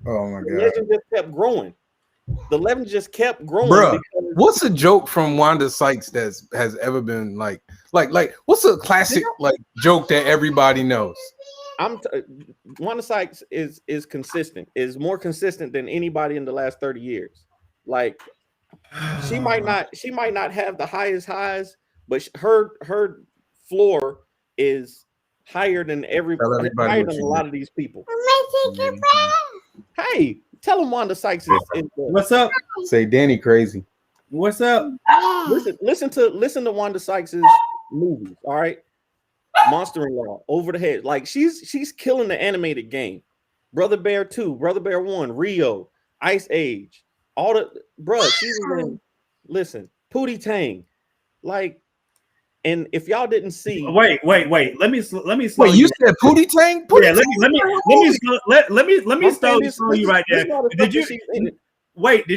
my God. The legend just kept growing. The legend just kept growing. Bruh, what's a joke from Wanda Sykes that has ever been like what's a classic joke that everybody knows? Wanda Sykes is consistent, is more consistent than anybody in the last 30 years. Like, she might not have the highest highs, but her floor is higher than higher than a lot of these people. Hey, tell them Wanda Sykes is what's up? Say Danny crazy. What's up? Listen to Wanda Sykes' movies. All right, Monster-in-Law, Over the Head. Like she's killing the animated game. Brother Bear 2, Brother Bear 1, Rio, Ice Age, all the she was in. Listen, Pootie Tang, like, and if y'all didn't see, wait. Let me slow wait, you said Pootie Tang? Yeah, let me slow you right there. Did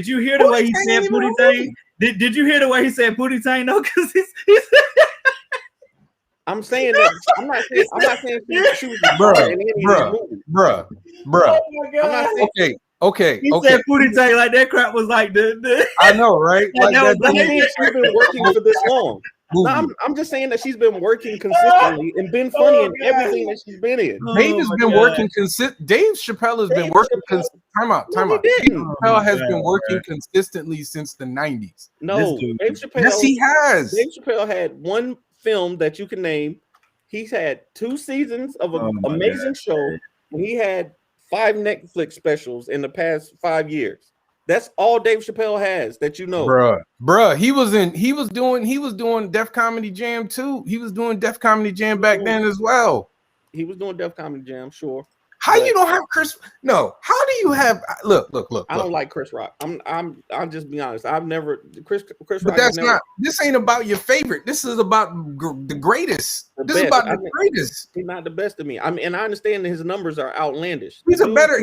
you hear the way he said Pootie Tang? Did you hear the way he said Pootie Tang? No, because he's I'm saying that I'm not saying she was bruh. Oh my God. Okay. He said Pootie Tang like that crap was like the I know, right? Like she's been working for this long. No, I'm just saying that she's been working consistently and been funny in everything that she's been in. Dave has been working Dave Chappelle has been working time out. Dave Chappelle has been working consistently since the 90s. No, Dave Chappelle. Yes, he has. Dave Chappelle had one film that you can name. He's had 2 seasons of an amazing show. And he had 5 Netflix specials in the past 5 years. That's all Dave Chappelle has that you know. Bruh. He was doing Def Comedy Jam too. He was doing Def Comedy Jam back then as well. He was doing Def Comedy Jam, sure. How you don't have Chris? No, how do you have look. I don't like Chris Rock. I'll just be honest. I've never Chris But Rock. That's not this ain't about your favorite. This is about the greatest. This is about the greatest. He's not the best of me. I mean, and I understand that his numbers are outlandish. He's a better,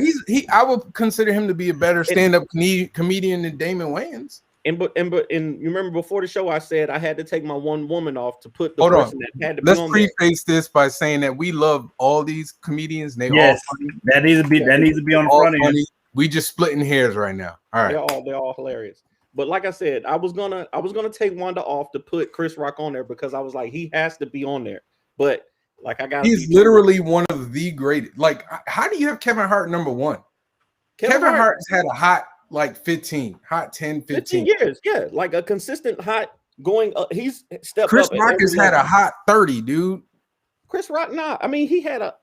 I would consider him to be a better stand-up comedian than Damon Wayans. And you remember before the show, I said I had to take my one woman off to put the Hold person on. that had to Let's be on preface this by saying that we love all these comedians. They all funny. That needs to be on the front end. We just splitting hairs right now. All right. They're all hilarious. But like I said, I was gonna take Wanda off to put Chris Rock on there because I was like, he has to be on there. But like he's literally one of the greatest. Like, how do you have Kevin Hart number 1? Kevin Hart's had a hot 10, 15 years. Yeah, like a consistent hot going up. He's stepped Chris up. Chris Rock has had a hot 30, dude. Chris Rock, nah. I mean, he had a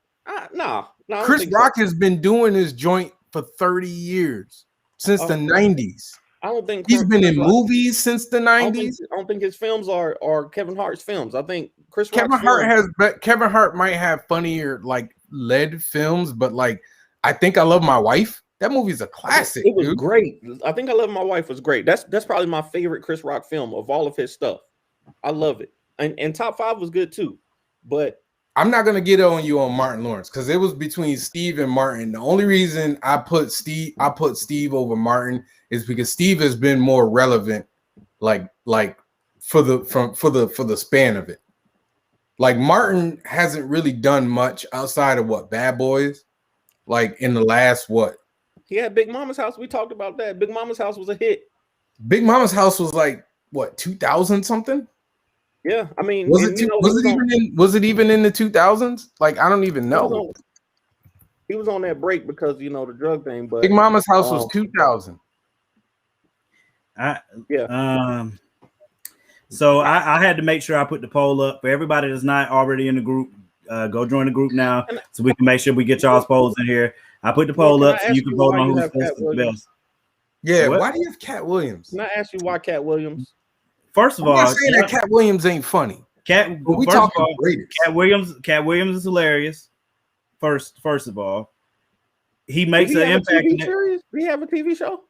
nah. Chris Rock has been doing his joint for 30 years since the 90s. I don't think he's been in movies since the 90s. I don't think his films are Kevin Hart's films. I think Kevin Hart might have funnier like lead films, but like I Think I Love My Wife. That movie's a classic. It was great. I Think I Love My Wife was great. That's probably my favorite Chris Rock film of all of his stuff. I love it. And Top 5 was good too. But I'm not gonna get on you on Martin Lawrence because it was between Steve and Martin. The only reason I put Steve over Martin is because Steve has been more relevant, like for the span of it. Like Martin hasn't really done much outside of Bad Boys, like in the last He had Big Mama's House. We talked about that. Big Mama's House was a hit. Big Mama's House was like 2000 something. Yeah, I mean, was it even in the 2000s? Like I don't even know. He was on that break because the drug thing. But Big Mama's House was 2000. So I had to make sure I put the poll up for everybody that's not already in the group. Go join the group now so we can make sure we get y'all's polls in here. I put the poll up so you can vote on who's the best. Yeah, why do you have Cat Williams? Can I ask you why Cat Williams? First of all, I'm not saying that Cat Williams ain't funny. Cat Williams is hilarious. First of all, he makes an impact. Did he have a TV show?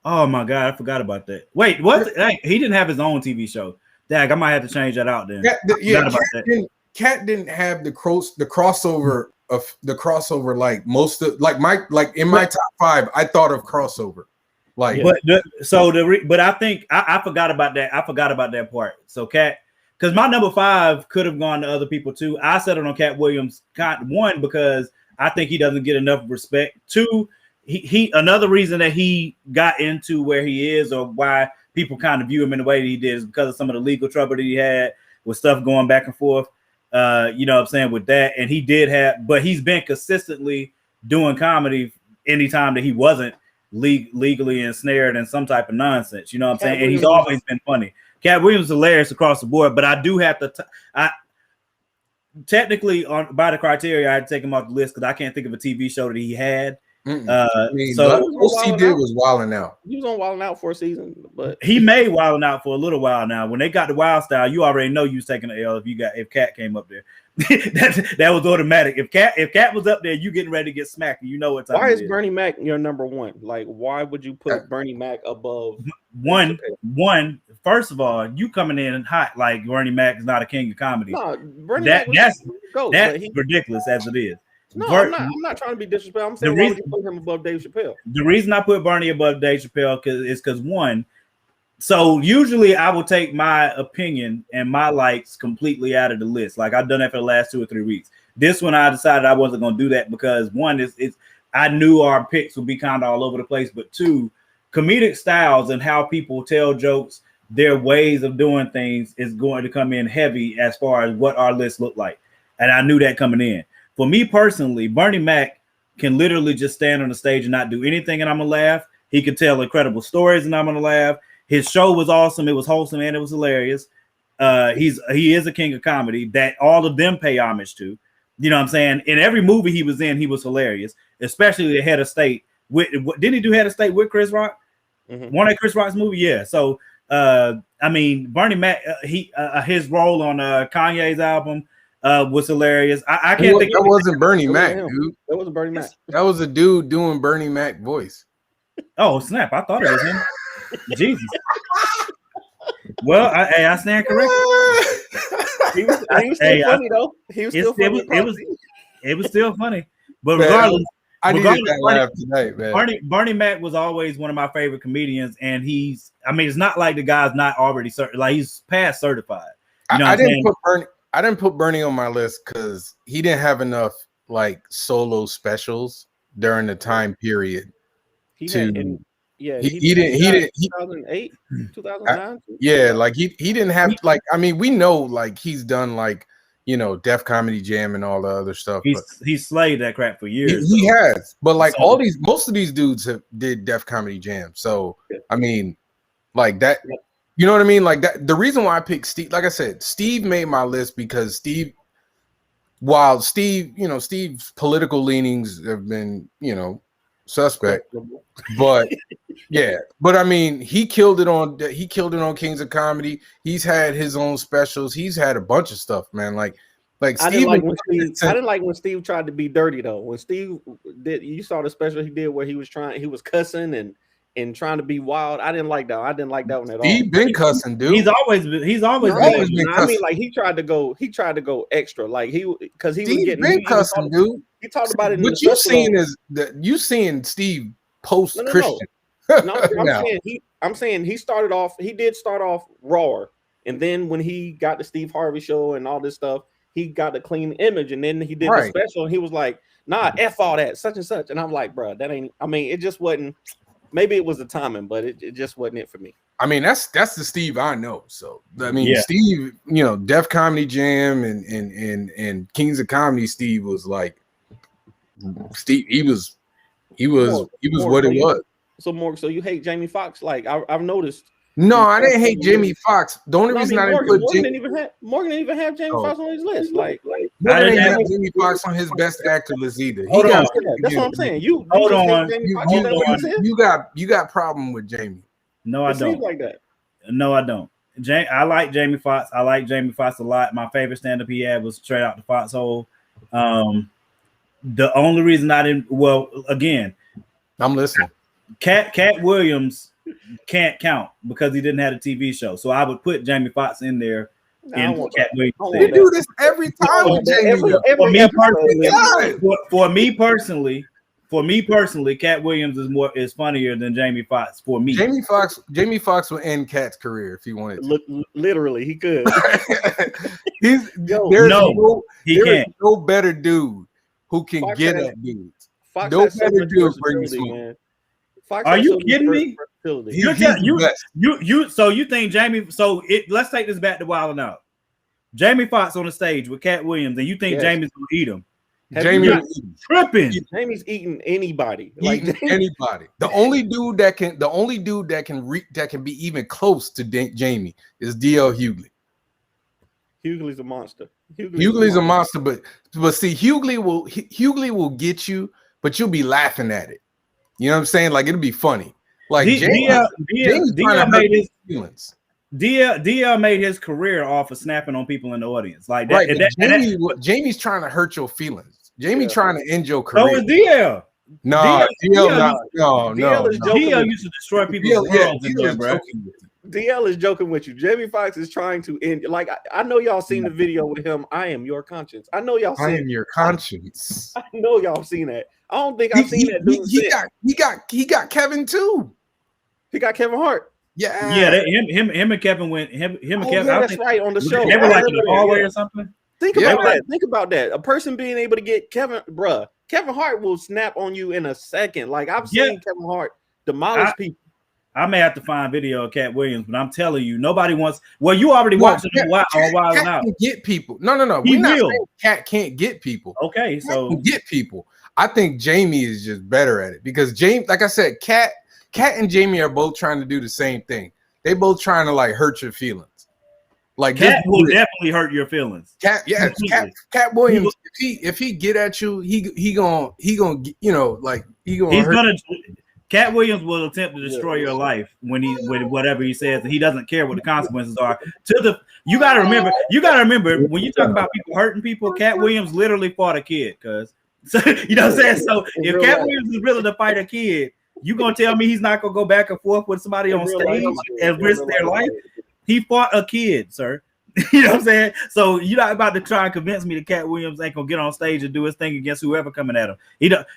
Oh my God, I forgot about that. Wait, what? He didn't have his own TV show. Dag, I might have to change that out then. Cat didn't have the crossover like most of in my top 5. I thought of crossover. Like, but I think I forgot about that. I forgot about that part. So Cat, because my number 5 could have gone to other people too. I settled on Cat Williams. One, because I think he doesn't get enough respect. 2, he another reason that he got into where he is or why people kind of view him in the way that he did is because of some of the legal trouble that he had with stuff going back and forth. You know what I'm saying, with that. And he did have, but he's been consistently doing comedy anytime that he wasn't legally ensnared in some type of nonsense. You know what I'm saying? And he's always been funny. Cat Williams is hilarious across the board, but I do have to technically by the criteria, I had to take him off the list because I can't think of a TV show that he had So most he did was Wildin' Out. He was on Wildin' Out for a season, but he made Wildin' Out for a little while now. When they got the Wild Style, you already know you was taking the L if Cat came up there. that was automatic. If Cat was up there, you getting ready to get smacked. You know what time. Why is Bernie Mac your number one? Like, why would you put Bernie Mac above one? First of all, you coming in hot like Bernie Mac is not a king of comedy. No, Bernie Mac that's ridiculous as it is. No, I'm not trying to be disrespectful. I'm saying why would you put him above Dave Chappelle? The reason I put Bernie above Dave Chappelle is because one. So usually I will take my opinion and my likes completely out of the list. Like I've done that for the last 2 or 3 weeks. This one I decided I wasn't going to do that because one is I knew our picks would be kind of all over the place, but two, comedic styles and how people tell jokes, their ways of doing things is going to come in heavy as far as what our list looked like. And I knew that coming in. For me personally, Bernie Mac can literally just stand on the stage and not do anything and I'm going to laugh. He can tell incredible stories and I'm going to laugh. His show was awesome. It was wholesome and it was hilarious. He is a king of comedy that all of them pay homage to. You know what I'm saying? In every movie he was in, he was hilarious, especially the Head of State. Didn't he do Head of State with Chris Rock? Mm-hmm. One of Chris Rock's movie, yeah. So, I mean, Bernie Mac, his role on Kanye's album was hilarious. I can't think that wasn't Bernie Mac, dude. That wasn't Bernie Mac. That was a dude doing Bernie Mac voice. Oh snap! I thought it was him. Jesus. Well, I stand corrected. He was still funny though. He was still funny. It was still funny. But regardless, I needed that laugh tonight, man. Bernie Mac was always one of my favorite comedians, and it's not like the guy's not already like he's past certified. You know I didn't put Bernie on my list because he didn't have enough like solo specials during the time period. He didn't 2008, 2009. Yeah, like he didn't have like we know like he's done like Def Comedy Jam and all the other stuff. He's slayed that crap for years. He has, but like most of these dudes did Def Comedy Jam. So I mean, like that, you know what I mean? Like that. The reason why I picked Steve, like I said, Steve made my list because Steve's political leanings have been suspect, but but I mean he killed it on Kings of Comedy. He's had his own specials. He's had a bunch of stuff, man. Like I didn't like when Steve tried to be dirty though. When Steve you saw the special he did where he was cussing and trying to be wild. I didn't like that. I didn't like that one at all. He's been cussing, dude. He's always been cussing. I mean, like he tried to go extra. Like because he was getting cussing, dude. He talked about it. What you seeing is that you seeing Steve post Christian. I'm saying he started off. He did start off raw, and then when he got the Steve Harvey show and all this stuff, he got a clean image, and then he did the special, and he was like, "Nah, f all that, such and such." And I'm like, "Bro, that ain't." I mean, it just wasn't. Maybe it was the timing, but it just wasn't it for me. I mean, that's the Steve I know. So I mean, Steve, Def Comedy Jam and Kings of Comedy. Steve was like, Steve. He was what it was. So you hate Jamie Foxx? Like I've noticed. No, I didn't hate Jamie Foxx. The only reason I didn't put Morgan didn't even have Jamie Foxx on his list. Like I didn't have Jamie Foxx on his best actor list either. That's what I'm saying. You got problem with Jamie. No, I don't. Like that. No, I don't. I like Jamie Foxx. I like Jamie Foxx a lot. My favorite stand-up he had was Straight Out the Foxhole. The only reason I didn't, again, I'm listening. Cat Williams can't count because he didn't have a TV show. So I would put Jamie Foxx in there. Cat Williams. We do this every time with Jamie. For me personally, Cat Williams is funnier than Jamie Foxx for me. Jamie Foxx would end Cat's career if he wanted to. Literally, he could. There's no better dude who can get up dudes. No better dude bring smoke. Are you kidding me? So you think Jamie? So let's take this back to Wild 'N Out. Jamie Foxx on the stage with Cat Williams, and you think Jamie's gonna eat him? Jamie's tripping. Jamie's eating anybody. Anybody. The only dude that can be even close to Jamie is DL Hughley. Hughley's a monster. Hughley's a monster, but see, Hughley will get you but you'll be laughing at it. You know what I'm saying? Like it'll be funny. Like DL made his feelings. DL made his career off of snapping on people in the audience. Like that. Right, Jamie's trying to hurt your feelings. Jamie trying to end your career. So is DL. No, DL used to destroy people's worlds in there, bro. DL is joking with you. Jamie Foxx is trying to end. Like I know y'all seen the video with him. I am your conscience. I know y'all. I am your conscience. I know y'all seen that. I don't think I've seen that. He got Kevin too. He got Kevin Hart. Yeah. Him and Kevin went. Him and Kevin. Yeah, that's right on the show. They were like in the hallway or something. Think about that. Think about that. A person being able to get Kevin Hart will snap on you in a second. Like I've seen Kevin Hart demolish people. I may have to find video of Cat Williams, but I'm telling you, nobody wants. Well, you already watched it on Wild and Out. Get people. No. We're not saying Cat can't get people. Okay, so get people. I think Jamie is just better at it because Jamie, like I said, Cat and Jamie are both trying to do the same thing. They both trying to like hurt your feelings. Like Cat will definitely hurt your feelings. Cat Williams. If he get at you, he gonna Cat Williams will attempt to destroy your life when whatever he says, and he doesn't care what the consequences are. You gotta remember when you talk about people hurting people, Cat Williams literally fought a kid, so you know what I'm saying? So if Cat Williams is willing to fight a kid, you gonna tell me he's not gonna go back and forth with somebody on stage and risk their life? He fought a kid, sir. You know what I'm saying? So you're not about to try and convince me that Cat Williams ain't gonna get on stage and do his thing against whoever coming at him.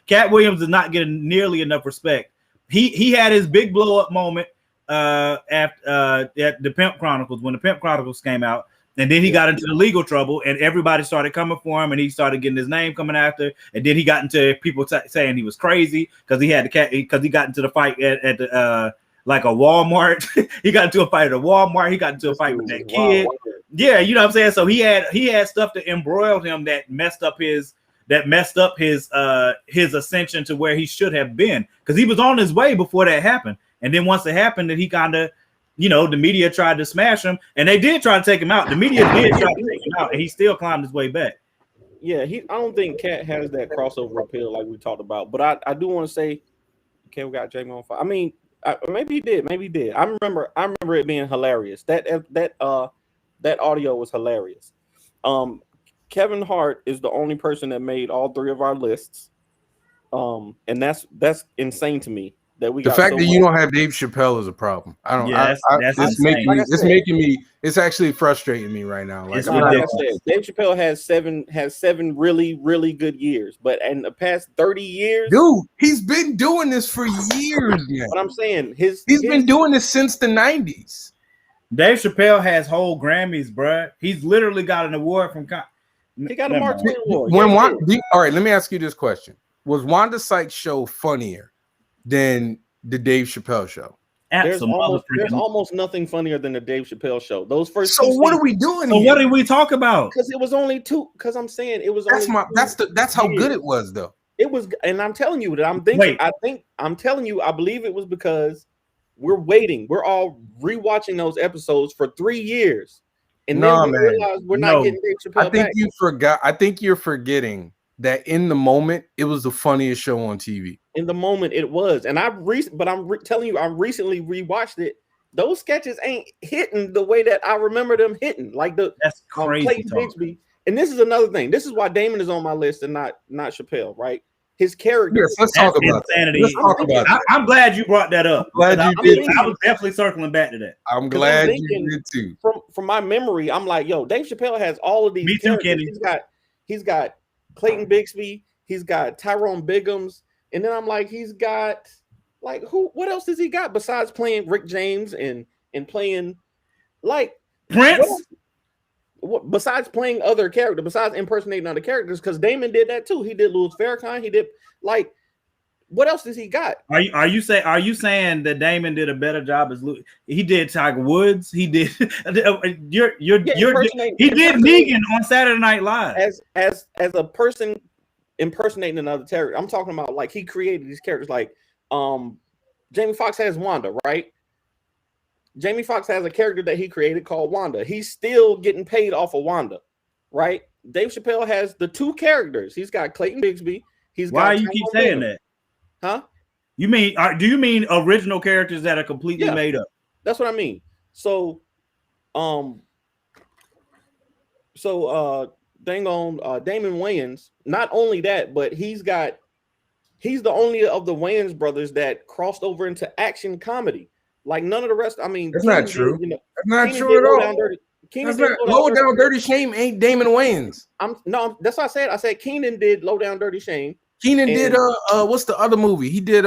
Cat Williams is not getting nearly enough respect. He had his big blow up moment at the Pimp Chronicles when the Pimp Chronicles came out, and then he got into the legal trouble, and everybody started coming for him, and he started getting his name coming after, and then he got into people saying he was crazy because he got into the fight at the like a Walmart. He got into a fight at a Walmart. He got into a fight with that kid. Wow. Yeah, you know what I'm saying. So he had stuff that embroiled him that messed up his ascension to where he should have been, because he was on his way before that happened. And then once it happened, that he kind of, the media tried to smash him, and they did try to take him out. The media did try to take him out, and he still climbed his way back. Yeah, I don't think Cat has that crossover appeal like we talked about, but I do want to say, okay, we got Jamie on fire. I mean, maybe he did. I remember it being hilarious. That audio was hilarious. Kevin Hart is the only person that made all three of our lists, and that's insane to me that we. The got fact that you don't have Dave Chappelle is a problem. I don't. Yeah, it's making me. It's actually frustrating me right now. Like, Dave Chappelle has seven really, really good years, but in the past 30 years, dude, he's been doing this for years. Man. But I'm saying he's been doing this since the 90s. Dave Chappelle has whole Grammys, bro. He's literally got an award from. He got a Mark Twain award. All right, let me ask you this question: was Wanda Sykes' show funnier than the Dave Chappelle show? There's almost nothing funnier than the Dave Chappelle show. Those first. So what are we doing? So what did we talk about? Because it was only two. Because I'm saying it was. That's how good it was, though. It was, and I'm telling you that I believe it was because we're waiting. We're all rewatching those episodes for 3 years. And then we realize we're not getting Dave Chappelle back. I think you're forgetting that in the moment it was the funniest show on TV. In the moment it was, and I'm telling you, I recently rewatched it. Those sketches ain't hitting the way that I remember them hitting. Like that's crazy. Clayton Bigsby. And this is another thing. This is why Damon is on my list and not Chappelle, right? His character. Yes, let's talk about insanity. Let's talk about it. I'm glad you brought that up. I was definitely circling back to that. I'm glad you did too. From my memory, I'm like, yo, Dave Chappelle has all of these. Me too, Kenny. He's got Clayton Bigsby. He's got Tyrone Biggums, and then I'm like, he's got like who? What else does he got besides playing Rick James and playing like Prince? Besides playing other characters, besides impersonating other characters, because Damon did that too. He did Louis Farrakhan. He did like, what else does he got? Are you saying that Damon did a better job as Louis? He did Tiger Woods. He did. He did Negan on Saturday Night Live as a person impersonating another character. I'm talking about like he created these characters. Like Jamie Foxx has Wanda, right? Jamie Foxx has a character that he created called Wanda. He's still getting paid off of Wanda, right? Dave Chappelle has the two characters. He's got Clayton Bigsby He's got. Why you keep saying that? Huh? You mean? Do you mean original characters that are completely made up? That's what I mean. So, Damon Wayans. Not only that, but he's the only of the Wayans brothers that crossed over into action comedy. Like none of the rest. I mean, that's not true. That's not true at all. Low Down Dirty Shame ain't Damon Wayans. That's what I said. I said Keenan did Low Down Dirty Shame. Keenan did what's the other movie? He did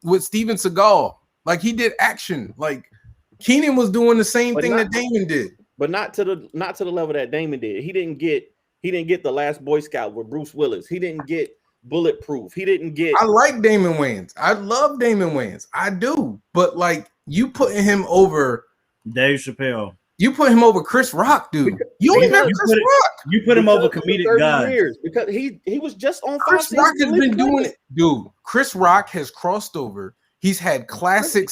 with Steven Seagal. Like he did action. Like Keenan was doing the same thing that Damon did. But not to the level that Damon did. He didn't get The Last Boy Scout with Bruce Willis. He didn't get Bulletproof. He didn't get. I like Damon Wayans. I love Damon Wayans. I do. But like you putting him over Dave Chappelle. You put him over Chris Rock, dude. You don't even have Chris Rock. You put him over comedic guys because he was just on. Chris Rock has been doing it, dude. Chris Rock has crossed over. He's had classic.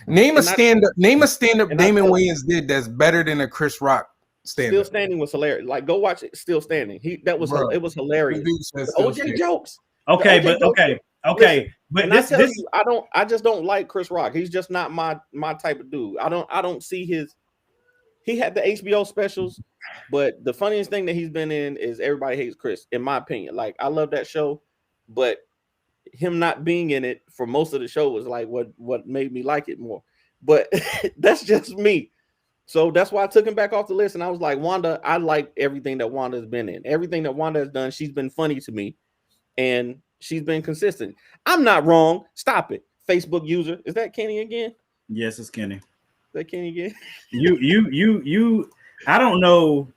Name a stand up. Damon Wayans did that's better than a Chris Rock stand up. Still Standing was hilarious. Like go watch it. Still Standing. It was hilarious. OJ jokes. Okay, but I just don't like Chris Rock. He's just not my type of dude. I don't see his. He had the HBO specials, but the funniest thing that he's been in is Everybody Hates Chris, in my opinion. Like, I love that show, but him not being in it for most of the show was like what made me like it more. But that's just me. So that's why I took him back off the list. And I was like, Wanda, I like everything that Wanda's been in. Everything that Wanda has done, she's been funny to me. And she's been consistent. I'm not wrong. Stop it. Facebook user. Is that Kenny again? Yes, it's Kenny. That Kenny again? You I don't know.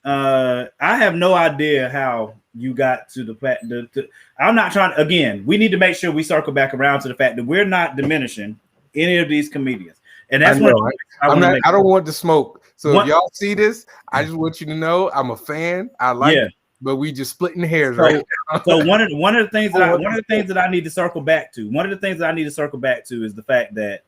I have no idea how you got to the fact that I'm not trying. Again, we need to make sure we circle back around to the fact that we're not diminishing any of these comedians. And that's what I don't want to smoke. So if y'all see this, I just want you to know I'm a fan. I like it, but we just splitting hairs right now. So one of the things that I need to circle back to. One of the things that I need to circle back to is the fact that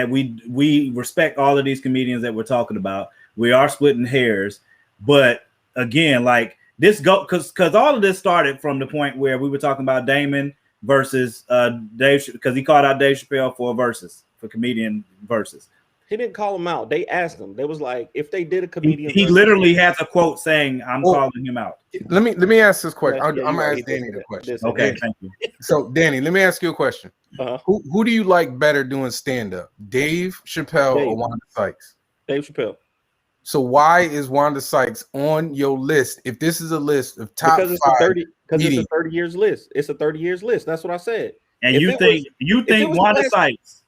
we respect all of these comedians that we're talking about. We are splitting hairs, but again, like this because all of this started from the point where we were talking about Damon versus Dave, because he called out Dave Chappelle for comedian versus. He didn't call him out. They asked him. They was like, if they did a comedian, he literally has a quote saying, "I'm calling him out." Let me ask this question. I'm gonna ask Danny the question. Okay, thank you. So, Danny, let me ask you a question. Who do you like better doing stand up, Dave Chappelle or Wanda Sykes? Dave Chappelle. So why is Wanda Sykes on your list? If this is a list of top because it's 5, it's a 30 years list. It's a 30 years list. That's what I said. And you think Wanda Sykes?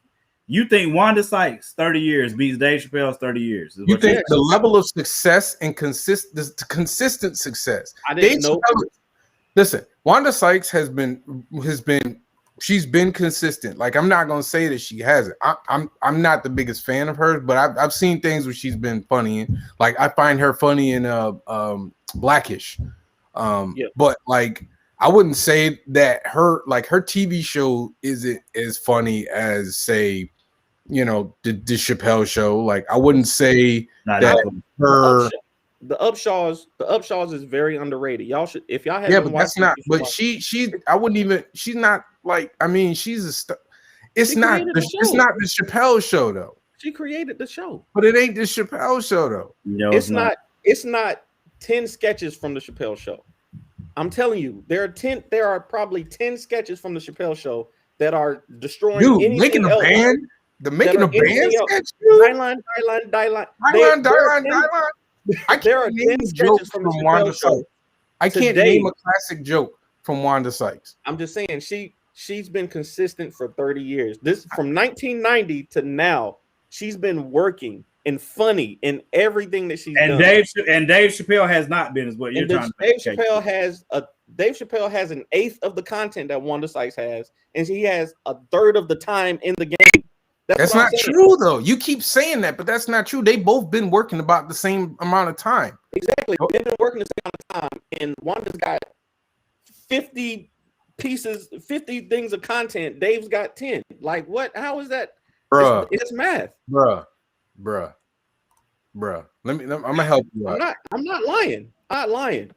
You think Wanda Sykes 30 years beats Dave Chappelle's 30 years? You think the level of success and consistent success? I didn't know. Listen, Wanda Sykes has been she's been consistent. Like I'm not gonna say that she hasn't. I'm not the biggest fan of hers, but I've seen things where she's been funny. Like I find her funny in Blackish. But like I wouldn't say that her TV show isn't as funny as say, you know, the Chappelle show. Like I wouldn't say that her the Upshaws is very underrated. Y'all should, if y'all haven't but that's not. But she I wouldn't even. She's not like. I mean, she's a. It's not the Chappelle show though. She created the show, but it ain't the Chappelle show though. No, it's not. It's not 10 sketches from the Chappelle show. I'm telling you, there are probably 10 sketches from the Chappelle show that are destroying. Dude, making a band. The making a band sketch. Die-line. There are 10 jokes from Wanda Sykes. I can't name a classic joke from Wanda Sykes. I'm just saying she's been consistent for 30 years. This from 1990 to now, she's been working and funny in everything that she's done. Dave Chappelle has not been, is what you're trying to say. Dave Chappelle has an eighth of the content that Wanda Sykes has, and he has a third of the time in the game. That's not true, though. You keep saying that, but that's not true. They both been working about the same amount of time. Exactly. They've been working the same amount of time, and Wanda's got 50 pieces, 50 things of content. Dave's got 10. Like, what? How is that? Bruh. It's math. Bruh. I'm gonna help you out. I'm not lying. I'm not lying.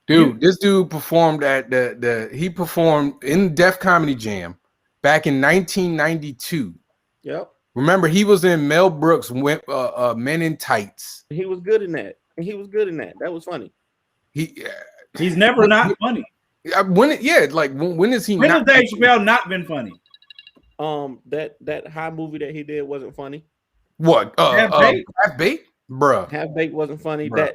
Dude, this dude performed at he performed in Def Comedy Jam back in 1992. Yep. Remember, he was in Mel Brooks' Men in Tights. He was good in that. That was funny. He's never not funny. When is he? When has Dave Chappelle not been funny? That high movie that he did wasn't funny. What? Half Baked, bruh. Half Baked wasn't funny. Bruh.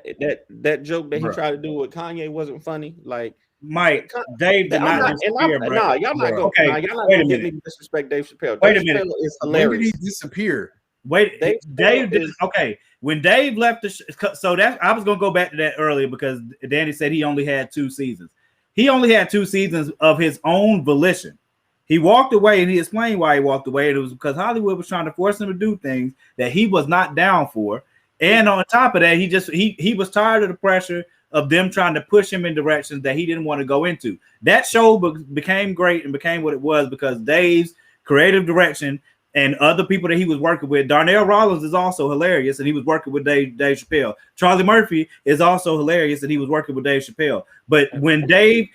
That joke that he tried to do with Kanye wasn't funny. Like Mike, Dave did not disappear, bro. Nah, y'all not gonna get me to disrespect Dave Chappelle. Wait a minute. Is hilarious. When did he disappear? Wait, Dave did okay. When Dave left so that I was gonna go back to that earlier because Danny said he only had 2 seasons. He only had 2 seasons of his own volition. He walked away and he explained why he walked away. And it was because Hollywood was trying to force him to do things that he was not down for. And on top of that, he was tired of the pressure of them trying to push him in directions that he didn't want to go into. That show became great and became what it was because Dave's creative direction and other people that he was working with. Darnell Rollins is also hilarious, and he was working with Dave Chappelle. Charlie Murphy is also hilarious, and he was working with Dave Chappelle. But when Dave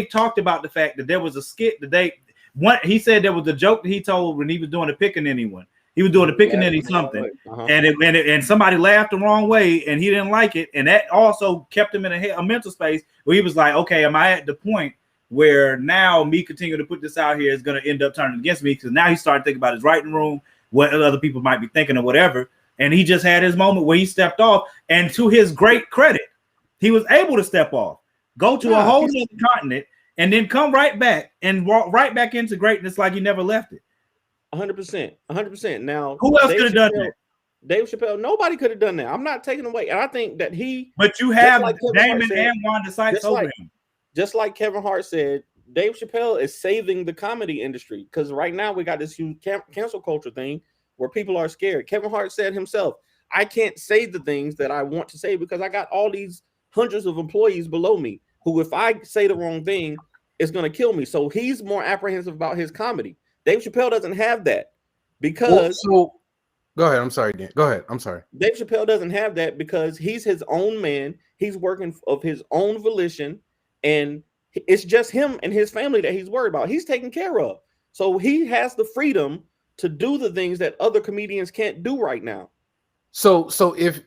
talked about the fact that there was a skit that he said there was a joke that he told when he was doing a Pickaninny one. He was doing a Pickaninny something, and somebody laughed the wrong way, and he didn't like it, and that also kept him in a mental space where he was like, okay, am I at the point where now me continue to put this out here is going to end up turning against me? Because now he started thinking about his writing room, what other people might be thinking or whatever, and he just had his moment where he stepped off, and to his great credit, he was able to step off, go to a whole new continent, and then come right back and walk right back into greatness like he never left it. 100%. Now, who else could have done that? Dave Chappelle. Nobody could have done that. I'm not taking away, and I think that But you have Damon and Wanda Sykes over him. Just like Kevin Hart said, Dave Chappelle is saving the comedy industry because right now we got this huge cancel culture thing where people are scared. Kevin Hart said himself, "I can't say the things that I want to say because I got all these hundreds of employees below me who, if I say the wrong thing, it's going to kill me." So he's more apprehensive about his comedy. Dave Chappelle doesn't have that because. Go ahead. I'm sorry, Dan. Go ahead. I'm sorry. Dave Chappelle doesn't have that because he's his own man. He's working of his own volition, and it's just him and his family that he's worried about. He's taken care of, so he has the freedom to do the things that other comedians can't do right now. So if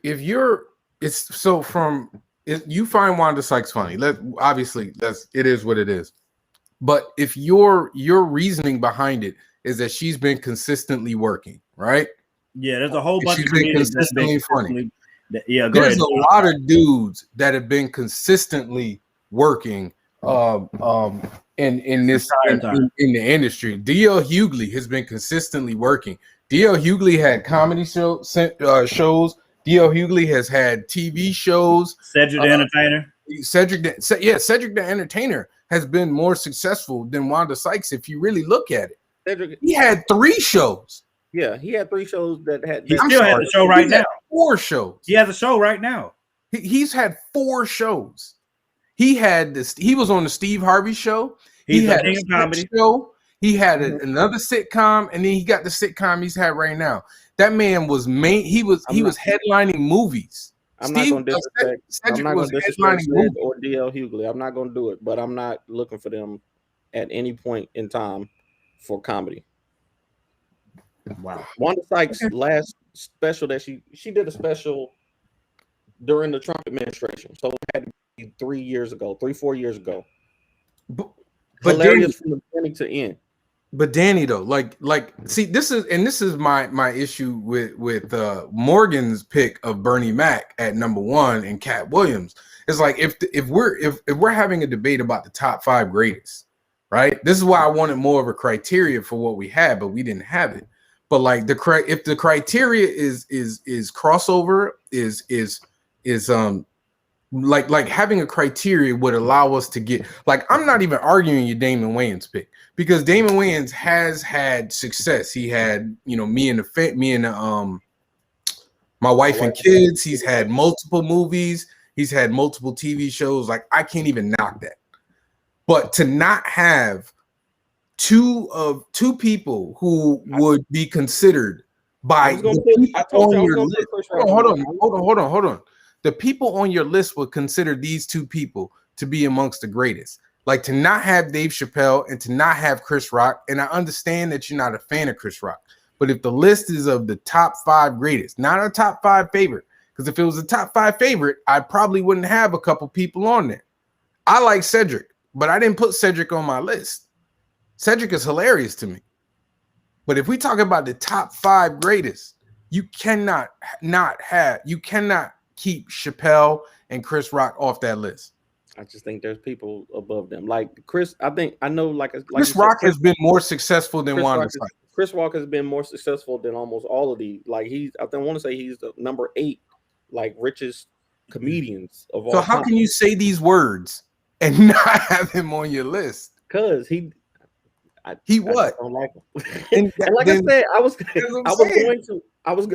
you find Wanda Sykes funny, obviously it is what it is. But if your reasoning behind it is that she's been consistently working, right? Yeah, there's a whole bunch of comedians that's been funny. Yeah, there's a lot of dudes that have been consistently working in the industry. D.L. Hughley has been consistently working. D.L. Hughley had comedy shows. D.L. Hughley has had TV shows. Cedric the Entertainer. Cedric the Entertainer has been more successful than Wanda Sykes if you really look at it. He had 3 shows. Yeah, he had 3 shows that had. He still has a show right now. 4 shows. He has a show right now. He's had 4 shows. He had this. He was on the Steve Harvey show. He had a comedy show. He had another sitcom, and then he got the sitcom he's had right now. That man was He was headlining movies. I'm not going to disrespect Sid or D.L. Hughley. I'm not going to do it, but I'm not looking for them at any point in time for comedy. Wow. Wanda Sykes' last special that she did a special during the Trump administration, so it had to be 4 years ago. But hilarious from the beginning to end. But Danny, though, see, this is my issue with Morgan's pick of Bernie Mac at number 1 and Cat Williams. It's like if we're having a debate about the top 5 greatest, right? This is why I wanted more of a criteria for what we had, but we didn't have it. But like if the criteria is crossover is like having a criteria would allow us to get, like, I'm not even arguing your Damon Wayans pick because Damon Wayans has had success. He had, me and my wife and kids. He's had multiple movies. He's had multiple TV shows. Like, I can't even knock that. But to not have two people who would be considered by the the people on your list would consider these two people to be amongst the greatest. Like to not have Dave Chappelle and to not have Chris Rock. And I understand that you're not a fan of Chris Rock, but if the list is of the top 5 greatest, not a top 5 favorite, because if it was a top 5 favorite, I probably wouldn't have a couple people on there. I like Cedric, but I didn't put Cedric on my list. Cedric is hilarious to me. But if we talk about the top 5 greatest, you cannot keep Chappelle and Chris Rock off that list. I just think there's people above them. Like Chris, I know Chris Rock has been more successful than Wanda Sykes. Chris Rock has been more successful than almost all of these. Like I want to say he's the number 8, like richest comedians of all time. So how can you say these words and not have him on your list? Because I don't like him. And like I said,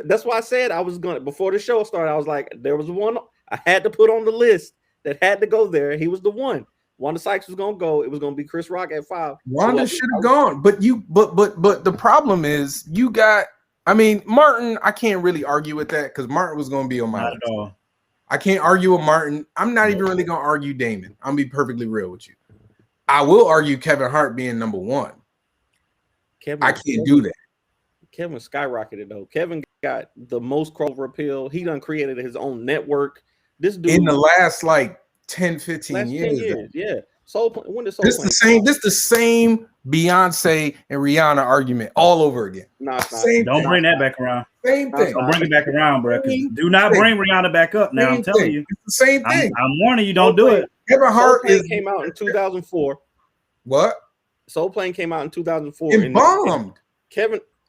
that's why I said I was going to, before the show started, I was like, there was one I had to put on the list that had to go there. He was the one. Wanda Sykes was gonna go. It was gonna be Chris Rock at 5. Wanda should have gone, but the problem is you got. I mean, Martin. I can't really argue with that because Martin was gonna be on my list. At all. I can't argue with Martin. I'm not even really gonna argue Damon. I'm gonna be perfectly real with you. I will argue Kevin Hart being number 1. I can't do that. Kevin skyrocketed though. Kevin got the most crossover appeal. He done created his own network. This dude in the last like 10, 15 years. Yeah. When did this the same Beyonce and Rihanna argument all over again. Don't bring that back around. Same thing. Don't bring it back around, bro. Do not bring Rihanna back up now. I'm telling you. It's the same thing. I'm warning you, don't do it. Kevin Hart came out in 2004. What? Soul Plane came out in 2004. It bombed.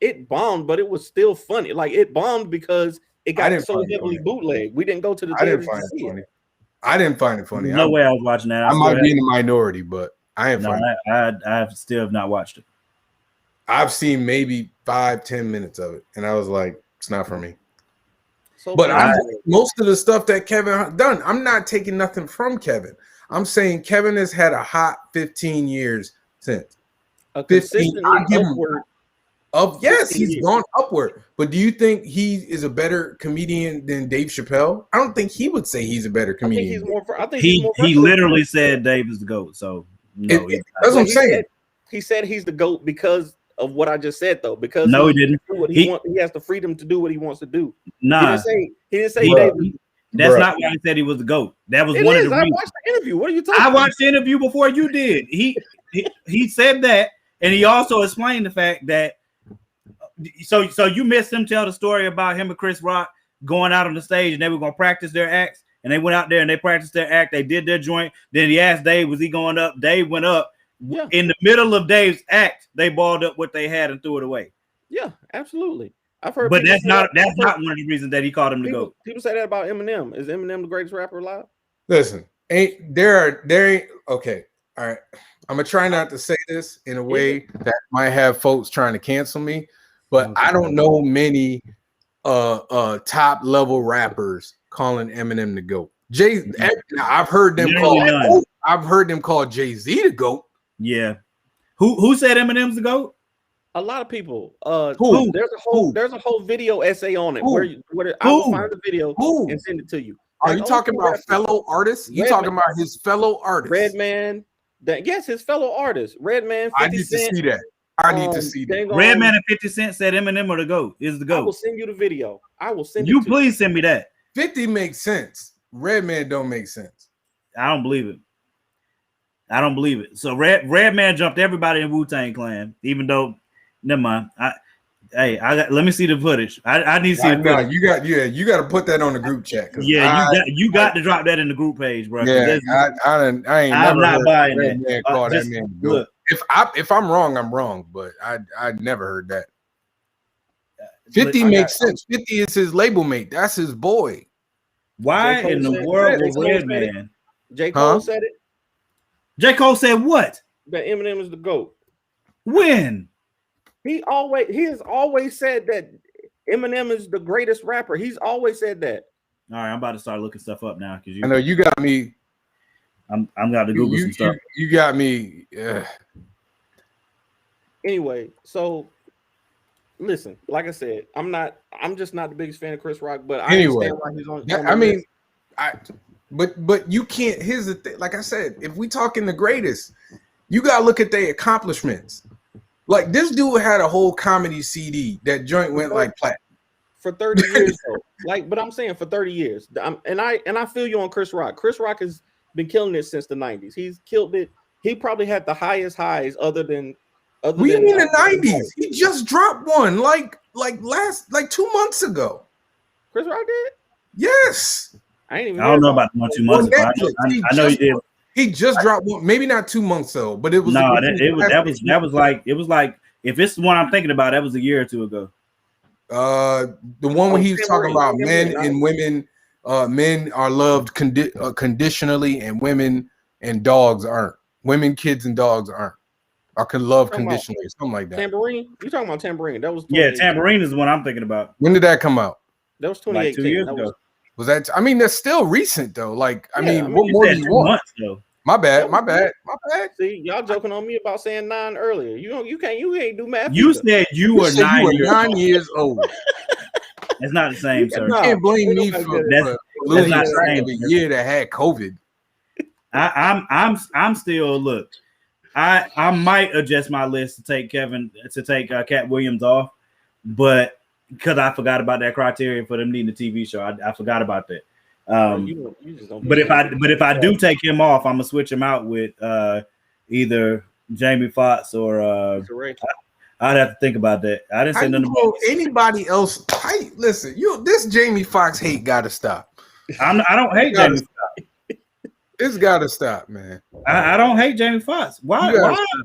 It bombed, but it was still funny. Like it bombed because it got so heavily bootleg. We didn't go to the theaters to see it. I didn't find it funny. No way I was watching that. I might be in the minority, but I ain't find it. I still have not watched it. I've seen maybe 5-10 minutes of it, and I was like, it's not for me. But most of the stuff that Kevin done, I'm not taking nothing from Kevin. I'm saying Kevin has had a hot 15 years since. A consistent upward. Yes, he's gone upward. But do you think he is a better comedian than Dave Chappelle? I don't think he would say he's a better comedian. He literally said Dave is the GOAT. So no, that's what I'm saying. He said he's the GOAT because of what I just said, though. Because he didn't. He has the freedom to do what he wants to do. Nah, he didn't say Dave. That's not why he said he was the GOAT. That was one of the reasons. I watched the interview. What are you talking about? I watched the interview before you did. He said that, and he also explained the fact that. So you missed him tell the story about him and Chris Rock going out on the stage and they were going to practice their acts, and they went out there and they practiced their act. They did their joint. Then he asked Dave, was he going up? Dave went up. Yeah. In the middle of Dave's act, they balled up what they had and threw it away. Yeah, absolutely. I've heard, but that's not one of the reasons that he called him the GOAT. People say that about Eminem. Is Eminem the greatest rapper alive? Listen, there ain't okay. All right, I'm gonna try not to say this in a way that might have folks trying to cancel me. But I don't know many top level rappers calling Eminem the GOAT. I've heard them call Jay-Z the GOAT. Yeah. Who said Eminem's the GOAT? A lot of people. There's a whole video essay on it where I will find the video and send it to you. Are you talking about fellow artists? You talking about his fellow artists? Redman. Yes, his fellow artists. Redman. 50 I need Cent. to see that. I need to see that. Redman and 50 Cent said Eminem are the GOAT. Is the GOAT. I will send you the video. I will send you. Please send me that. 50 makes sense. Redman don't make sense. I don't believe it. So Redman jumped everybody in Wu-Tang Clan, even though. Never mind. Let me see the footage. I need to see the footage. You got to put that on the group chat. You got to drop that in the group page, bro. Yeah, I ain't I'm never not buying that. Call that man GOAT. If I'm wrong, I'm wrong, but I never heard that. 50 makes sense. 50 is his label mate. That's his boy. Why in the world was Redman? J. Cole said it. J. Cole said what? That Eminem is the GOAT. When? He has always said that Eminem is the greatest rapper. He's always said that. All right, I'm about to start looking stuff up now because I know you got me. I'm got to Google some stuff. You got me. Anyway, so listen, like I said, I'm just not the biggest fan of Chris Rock, but I understand why he's on. But you can't. Here's the thing. Like I said, if we talking the greatest, you gotta look at their accomplishments. Like this dude had a whole comedy CD. That joint went like platinum for 30 years. Though. Like, but I'm saying for 30 years. And I feel you on Chris Rock. Chris Rock has been killing it since the 90s. He's killed it. He probably had the highest highs other than. We in the 90s. He just dropped one like 2 months ago. Chris Rock did? Yes. I don't know about 1 2 months ago. I know he did. He just dropped one, maybe not 2 months ago, but it was that was like if it's the one I'm thinking about, that was a year or two ago. The one when he was talking about men and women, men are loved conditionally, and women and dogs aren't. Women, kids, and dogs aren't. I can love conditionally, something like that. Tambourine? You talking about Tambourine? That was Tambourine is the one I'm thinking about. When did that come out? That was 2018. Like 2 years ago. Was that? I mean, that's still recent though. Like, I mean, what more do you want? Months, though. My bad. See, y'all joking on me about saying 9 earlier. You ain't do math. You said you were 9 years old. It's not the same, sir. You can't blame me for losing track of a year that had COVID. I'm still look. I might adjust my list to take Cat Williams off, but because I forgot about that criteria for them needing a TV show, I forgot about that. But if I do take him off, I'm gonna switch him out with either Jamie Foxx or I'd have to think about that. I didn't say nothing about anybody else. Listen, this Jamie Foxx hate gotta stop. I don't hate Jamie Foxx. It's gotta stop, man. I don't hate Jamie Foxx. Why?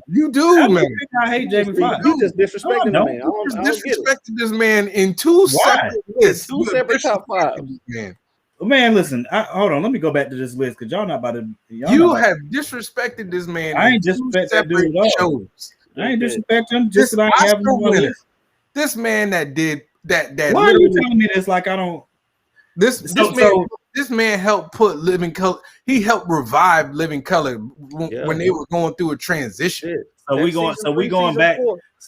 You do, man. I hate Jamie Foxx. You just disrespecting the man. You just disrespected this man in two separate lists. Two separate top fives. Man, listen. Hold on. Let me go back to this list because y'all not about to. You have disrespected this man. I ain't disrespect that dude at all. I ain't disrespect him. Just that I have him. This man that did that. Why are you telling me this? Like I don't. This man helped put Living Color. He helped revive Living Color when they were going through a transition. So we going back.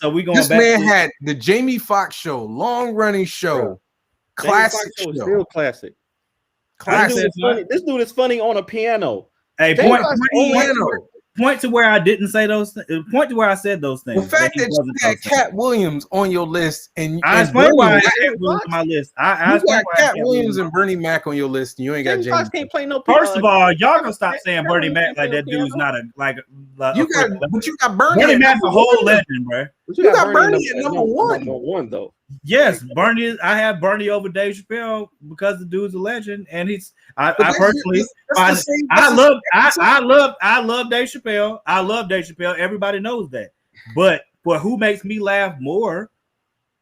This man had the Jamie Foxx show, long running show, classic show, still classic. This dude is funny on a piano. Hey, point to where I didn't say those. Point to where I said those things. The fact that you had Cat Williams on your list, and I explained why I had Cat Williams on my list. I got Cat Williams and Bernie Mac on your list, and you ain't got James. Fox can't play no. First of all, y'all gonna stop saying Bernie Mac like that dude's not a like. You got Bernie. Bernie Mac's a whole legend, bro. You got Bernie at number one. Number one though. Yes, Bernie. I have Bernie over Dave Chappelle because the dude's a legend, and he's. I personally, I love Dave Chappelle. I love Dave Chappelle. Everybody knows that. But who makes me laugh more?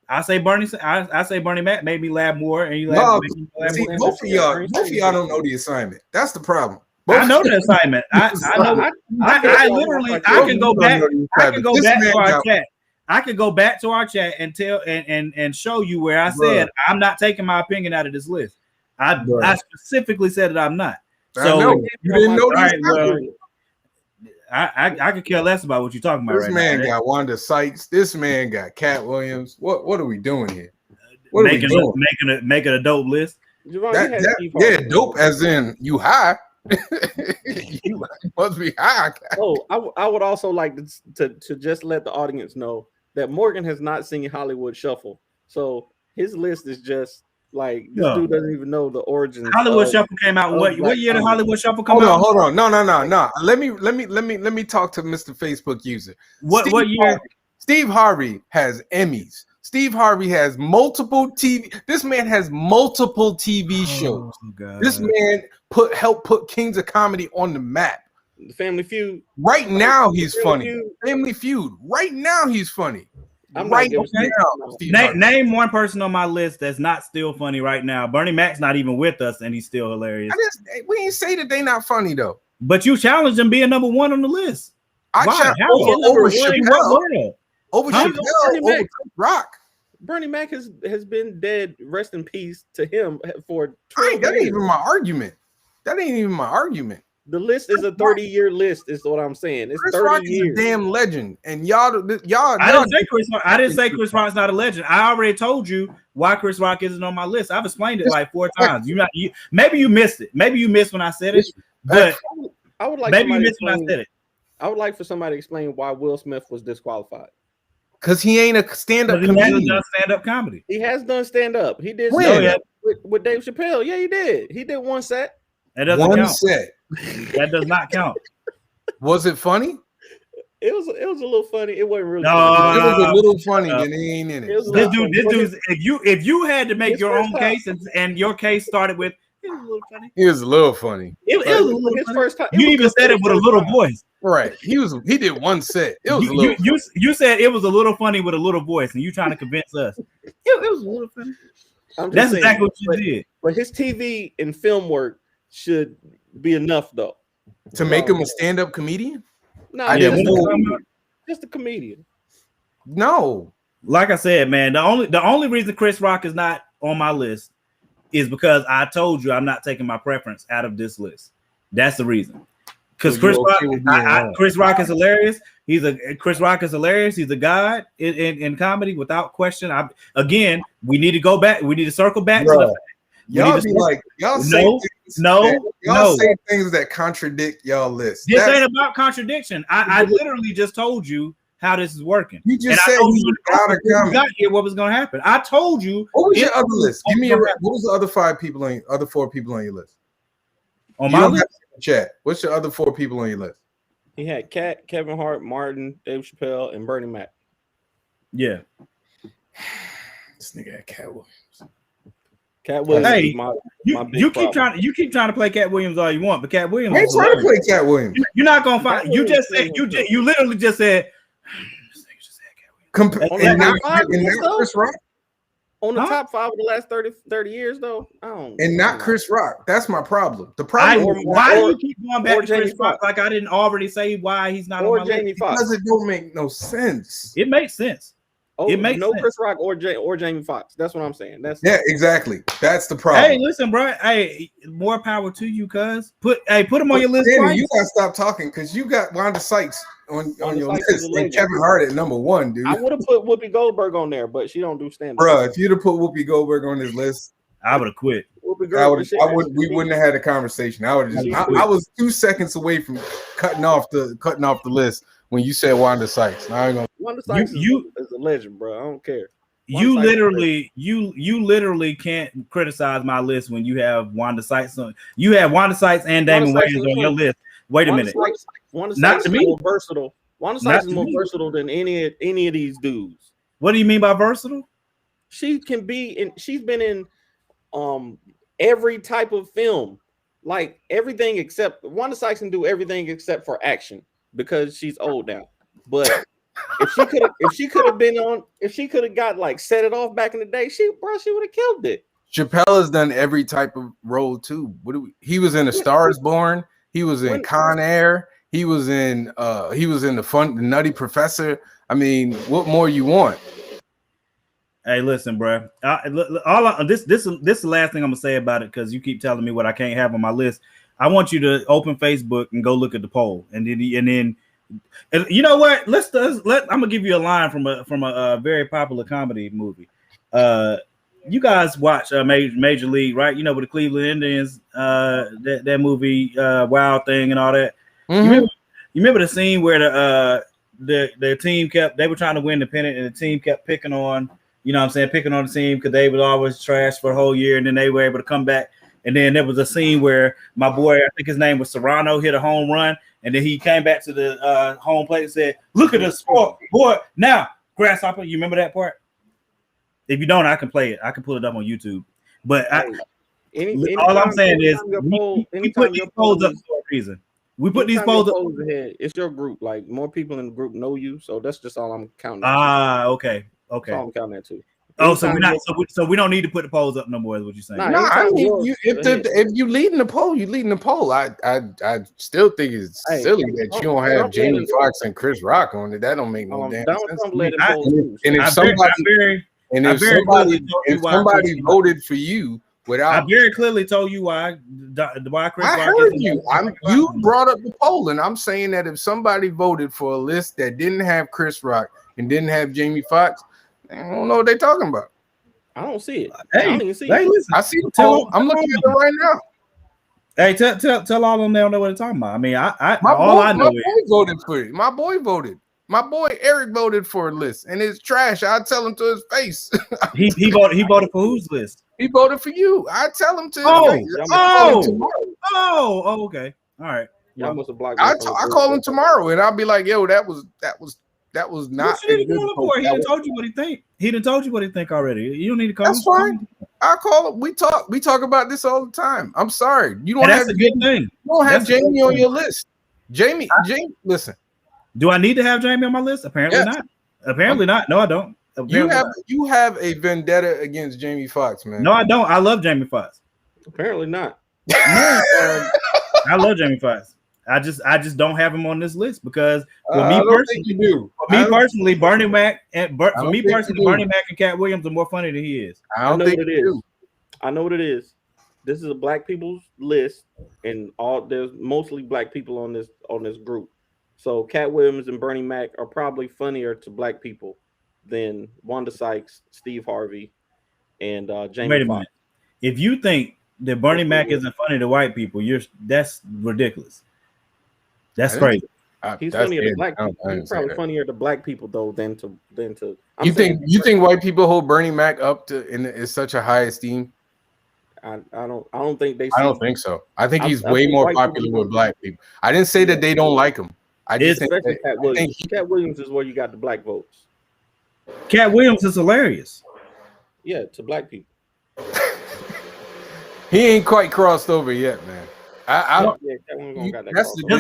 I say Bernie. I say Bernie Mac made me laugh more, and you laugh. Both of y'all don't know the assignment. That's the problem. I know the assignment. I literally I can go back. I can go back to our chat. I could go back to our chat and tell and show you where I said I'm not taking my opinion out of this list. I specifically said that I'm not. So you didn't know I could care less about what you're talking about. This man got Wanda Sykes. This man got Cat Williams. What are we doing here? What are we doing? Making a dope list. Dope as in you high. You must be high. I would also like to just let the audience know that Morgan has not seen Hollywood Shuffle, so his list is just like this dude doesn't even know the origins. Hollywood Shuffle came out what year did Hollywood Shuffle come out? Hold on. No. Let me talk to Mr. Facebook user. What year? Steve Harvey has Emmys. Steve Harvey has multiple TV. This man has multiple TV shows. This man helped put Kings of Comedy on the map. The Family Feud. Right now he's funny. Family Feud. Right now he's funny. Name one person on my list that's not still funny right now. Bernie Mac's not even with us, and he's still hilarious. We ain't say that they not funny though. But you challenged him being number one on the list. Over Chappelle. Over Rock. Bernie Mac has been dead. Rest in peace to him for. That ain't even my argument. The list is a 30-year list. Is what I'm saying. It's Chris 30 Rock years. is a damn legend, and y'all. I didn't say Chris Rock's not a legend. I already told you why Chris Rock isn't on my list. I've explained it like 4 times. Maybe you missed it. Maybe you missed when I said it. But I would like maybe you missed when I said it. I would like for somebody to explain why Will Smith was disqualified. Because he ain't a stand-up comedian. He hasn't done stand-up comedy. He has done stand-up. He did with Dave Chappelle. Yeah, he did. He did one set. That doesn't count. Set. That does not count. Was it funny? It was a little funny. It wasn't really. It was a little funny. Then he ain't in it. This dude. If you had to make your own case and your case started with, it was a little funny. It was a little funny. It was a little his funny. First time. You even said it with a little voice. Right. He did one set. It was a little. You said it was a little funny with a little voice, and you trying to convince us. It was a little funny. That's exactly what you did. But his TV and film work should be enough, though. To make him a stand-up comedian? No, just a comedian. No. Like I said, man, the only reason Chris Rock is not on my list is because I told you I'm not taking my preference out of this list. That's the reason. Because Chris Rock is hilarious. Chris Rock is hilarious. He's a god in comedy without question. We need to go back. We need to circle back to the. Y'all be like, y'all say things that contradict y'all list. This ain't about contradiction. I literally just told you how this is working. You just said you got here what was going to happen. I told you. What was your other list? Give me what was the other 4 people on your list? On my list? Chat. What's your other 4 people on your list? He had Kevin Hart, Martin, Dave Chappelle, and Bernie Mac. Yeah. This nigga had Cat Williams. Cat Williams. Hey, you keep trying to play Cat Williams all you want, but Cat Williams. I ain't trying to play Cat Williams. You're not gonna find. You just said you literally just said. And not Chris Rock. On the top 5 of the last 30 years, though. Not Chris Rock. That's my problem. The problem. Why do you keep going back to Chris Rock like I didn't already say why he's not on my list? Because it don't make no sense. It makes sense. It makes no sense. Chris Rock or Jamie Foxx. That's what I'm saying. Exactly. That's the problem. Hey, listen, bro. Hey, more power to you, cuz. Put them on your list. Danny, you gotta stop talking because you got Wanda Sykes on your list and Kevin Hart at number 1, dude. I would have put Whoopi Goldberg on there, but she don't do stand-up. Bro, if you'd have put Whoopi Goldberg on this list, I would have quit. We wouldn't have had a conversation. I was 2 seconds away from cutting off the list when you said Wanda Sykes. Wanda Sykes is a legend, bro. I don't care. You literally can't criticize my list when you have Wanda Sykes on. You have Wanda Sykes and Damon Wayans on your list. Wait a minute. Wanda Sykes is more versatile. Wanda Sykes is more versatile than any of these dudes. What do you mean by versatile? She can be she's been in every type of film, like everything except Wanda Sykes can do everything except for action because she's old now. But if she could have got like Set It Off back in the day, she would have killed it. Chappelle has done every type of role too. He was in A Star Is Born. He was in Con Air. He was in the Nutty Professor. I mean, what more you want? Hey, listen, bro. This is the last thing I'm gonna say about it because you keep telling me what I can't have on my list. I want you to open Facebook and go look at the poll, and then you know what? I'm gonna give you a line from a very popular comedy movie. You guys watch Major League, right? You know, with the Cleveland Indians, that movie, Wild Thing, and all that. Mm-hmm. You remember the scene where the team they were trying to win the pennant, and the team kept picking on. You know what I'm saying? Picking on the team because they was always trash for a whole year, and then they were able to come back. And then there was a scene where my boy, I think his name was Serrano, hit a home run, and then he came back to the home plate and said, "Look at the sport, boy! Now, Grasshopper." You remember that part? If you don't, I can play it. I can pull it up on YouTube. But all I'm saying is, we put these polls up for a reason. We put these polls up. It's your group. Like more people in the group know you, so that's just all I'm counting. Okay. That's all I'm counting that too. Oh, so we're not. So we don't need to put the polls up no more. Is what you're saying? No, I mean, if you leading the poll, you leading the poll. I still think it's silly that you don't have Jamie Foxx and Chris Rock on it. That don't make no damn sense. And if somebody voted for you Without, I very clearly told you why Chris I Rock heard isn't you. You brought up the poll, and I'm saying that if somebody voted for a list that didn't have Chris Rock and didn't have Jamie Foxx, I don't know what they're talking about. I don't see it. Hey, I don't even see hey, it. listen, I see the poll. I'm looking at it right now. Hey, tell all of them they don't know what they're talking about. I mean, I My know boy voted for it. My boy voted. My boy Eric voted for a list, and it's trash. I tell him to his face. he voted for whose list? He voted for you. I tell him to his face. Okay, all right. Y'all must have blocked. I call him tomorrow, and I'll be like, "Yo, that was not." What you need to call him for? He done told you what he think. He done told you what he think already. You don't need to call him. That's fine. I call him. We talk about this all the time. I'm sorry, you don't that's have a good thing. You don't have Jamie on your list. Jamie, listen. Do I need to have Jamie on my list? Apparently not. Apparently not. No, I don't. You have a vendetta against Jamie Foxx, man. No, I don't. I love Jamie Foxx. Apparently not. No, I love Jamie Foxx. I just don't have him on this list because for me personally, Bernie Mac and Bernie Mac and Cat Williams are more funny than he is. I know what it is. I know what it is. This is a black people's list, and there's mostly black people on this group. So Cat Williams and Bernie Mac are probably funnier to black people than Wanda Sykes, Steve Harvey, and Jamie Wait a Foxx. minute. If you think that Bernie Mac isn't funny to white people, that's ridiculous. That's crazy. He's funnier to black people. He's probably funnier to black people though than to. You think white people hold Bernie Mac up to in such a high esteem? I don't think they. I don't think so. I think he's way more popular with black people. I didn't say that they don't like him. I just think Cat Williams. Cat Williams is where you got the black votes. Cat Williams is hilarious. Yeah, to black people. He ain't quite crossed over yet, man. Does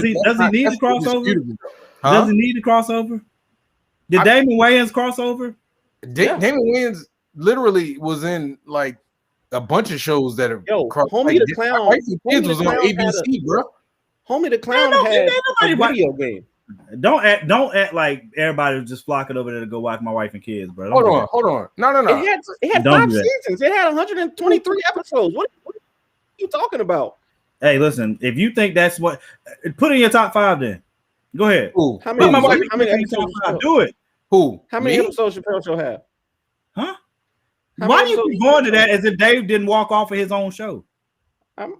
he need to cross over? Huh? Does he need to cross over? Did Damon Wayans cross over? Damon Wayans literally was in like a bunch of shows that are Homie the Clown. Kids was on ABC, bro. Homie the Clown had a video game. Don't act like everybody was just flocking over there to go watch My Wife and Kids, bro. Hold on. No. It had 5 seasons. It had 123 episodes. What are you talking about? Hey, listen. If you think that's what, put in your top 5 then. Go ahead. How many episodes? Do it. Who? How many episodes Chappelle Show have? Huh? Why do you keep going to that as if Dave didn't walk off of his own show?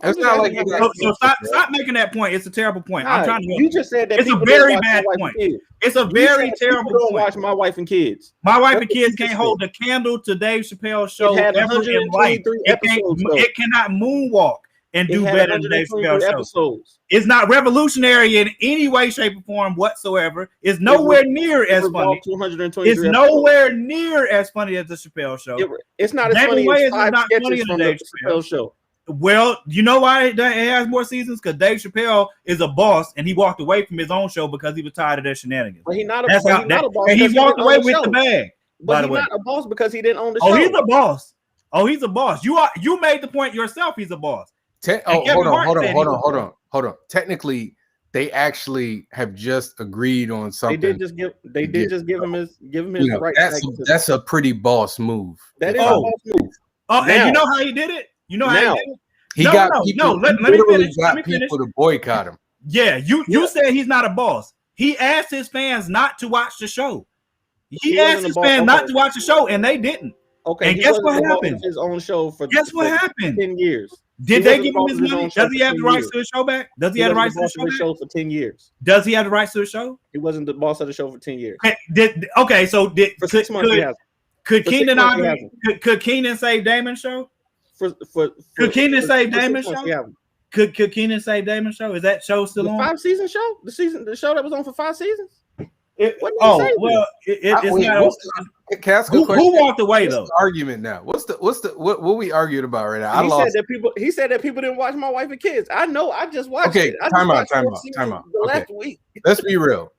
It's not like so stop making that point. It's a terrible point. I'm trying to. You just said that it's a very bad point. It's a very terrible point. Watch My Wife and Kids. My Wife and Kids can't hold a candle to Dave Chappelle's show. It had 123 episodes. It cannot moonwalk and do better than Dave Chappelle's show. Episodes. It's not revolutionary in any way, shape, or form whatsoever. It's nowhere near as funny. It's nowhere near as funny as the Chappelle show. It's not as funny as 5 sketches from the Chappelle show. Well, you know why it has more seasons? Because Dave Chappelle is a boss, and he walked away from his own show because he was tired of their shenanigans. But he's not a boss. And he walked away with the bag. But he's not a boss because he didn't own the show. Oh, he's a boss. He's a boss. You made the point yourself. He's a boss. Hold on. Technically, they actually have just agreed on something. They did just give him his right. That's a pretty boss move. That is a boss move. Oh, and you know how he did it? You know how he did it? Let me finish. People to boycott him. Yeah, you said he's not a boss. He asked his fans not to watch the show. He asked his fans not to watch the show, and they didn't. Okay, and guess what happened? His own show for what happened? 10 years. Did they give him his money? Does he have the rights to the show back? Does he have the rights to the show for 10 years? Does he have the rights to the show? He wasn't the boss of the show for 10 years. For 6 months could Keenan save Damon's show? Could Keenan save Damon's show? Could Keenan save Damon's show? Is that show still on? 5-season show? The show that was on for 5 seasons? It's not. Who walked away though? The argument now. What we argued about right now? He said that people didn't watch My Wife and Kids. I know. I just watched it. Time out. Last week. Let's be real.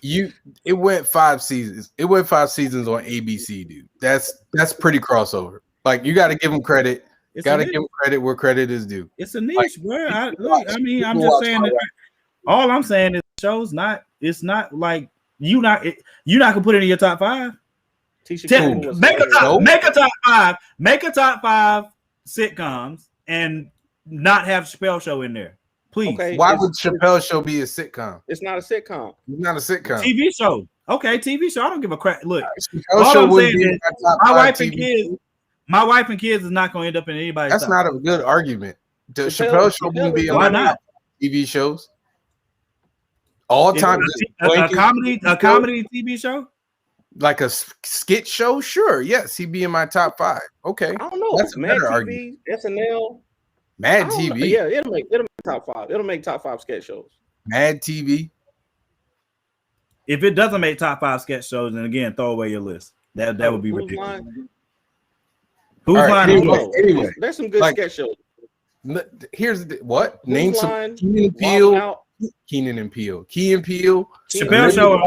It went 5 seasons. It went 5 seasons on ABC, dude. That's pretty crossover. Like you got to give them credit. Got to give them credit where credit is due. It's a niche, bro. I'm just saying that. All I'm saying is, the show's not. It's not like you're not gonna put it in your top 5. Make a top 5 sitcoms and not have Chappelle Show in there. Please. Okay, Why would Chappelle Show be a sitcom? It's not a sitcom. It's not a sitcom. TV show. Okay, TV show. I don't give a crap. Look, Chappelle all Show I'm would saying be is my wife and kids is not going to end up in anybody's. That's not a good argument. The Chappelle Show wouldn't be on not TV shows. All time a comedy TV show, like a skit show. Sure, yes, he'd be in my top 5. Okay, I don't know. That's a Mad better TV, argument. SNL, Mad TV. Yeah, it'll make top 5. It'll make top 5 sketch shows. Mad TV. If it doesn't make top 5 sketch shows, then again, throw away your list. That would be ridiculous. Who's line? Anyway, there's some good sketch shows. Here's what? Name some Keenan and Peele. Chappelle Show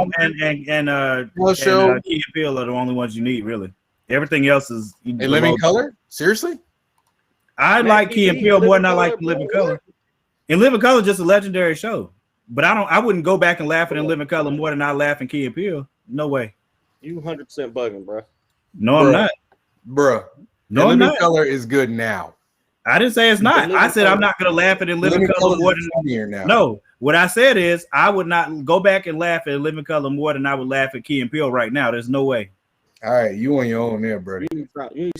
and Key and Peele are the only ones you need, really. Everything else is in Living Color. Seriously, I like Key and Peele more than I like Living Color. In Living Color, just a legendary show. But I wouldn't go back and laugh at In Living Color more than I laugh in Key and Peele. No way. You 100% bugging, bro. No, I'm not, bro. No, I'm Living not. Color is good now. I didn't say it's not. I said I'm not going to laugh at In Living Color more than now. No. What I said is I would not go back and laugh at Living Color more than I would laugh at Key and Peele right now. There's no way. All right, you on your own there, brother. You need to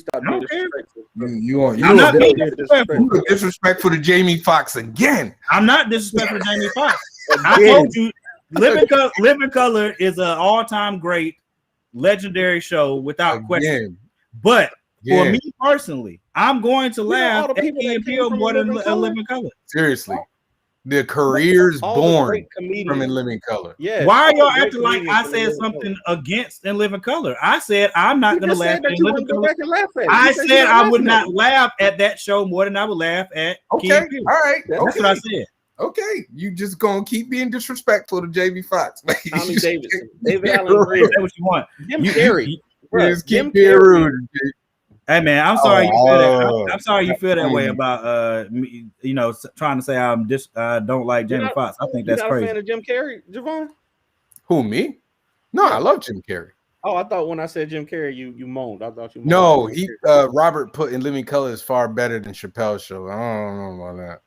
stop being disrespectful. I'm not being disrespectful. You disrespectful to Jamie Foxx again. I'm not disrespectful to Jamie Foxx. I told you, Living Color is an all-time great, legendary show without question. But for me personally, I'm going to laugh at Key and Peele more than Living Color. Seriously. The career's born from In Living Color. Yeah. Why are y'all acting like I said something against In Living Color? I said I'm not going to laugh at In Living Color. I said I would not laugh at that show more than I would laugh at Key and Peele. All right. That's what I said. Okay, you just gonna keep being disrespectful to Jamie Foxx. Tommy Davidson, David Allen Greer. That's what you want. Jim Carrey. Just keep being rude. Hey man, I'm sorry you feel that. I'm sorry you feel that way about me, trying to say I don't like Jamie Foxx. I think that's crazy. You're not a fan of Jim Carrey, Javon? Who, me? No, I love Jim Carrey. Oh, I thought when I said Jim Carrey, you moaned. I thought you moaned. No, Robert put In Living Color is far better than Chappelle's Show. I don't know about that.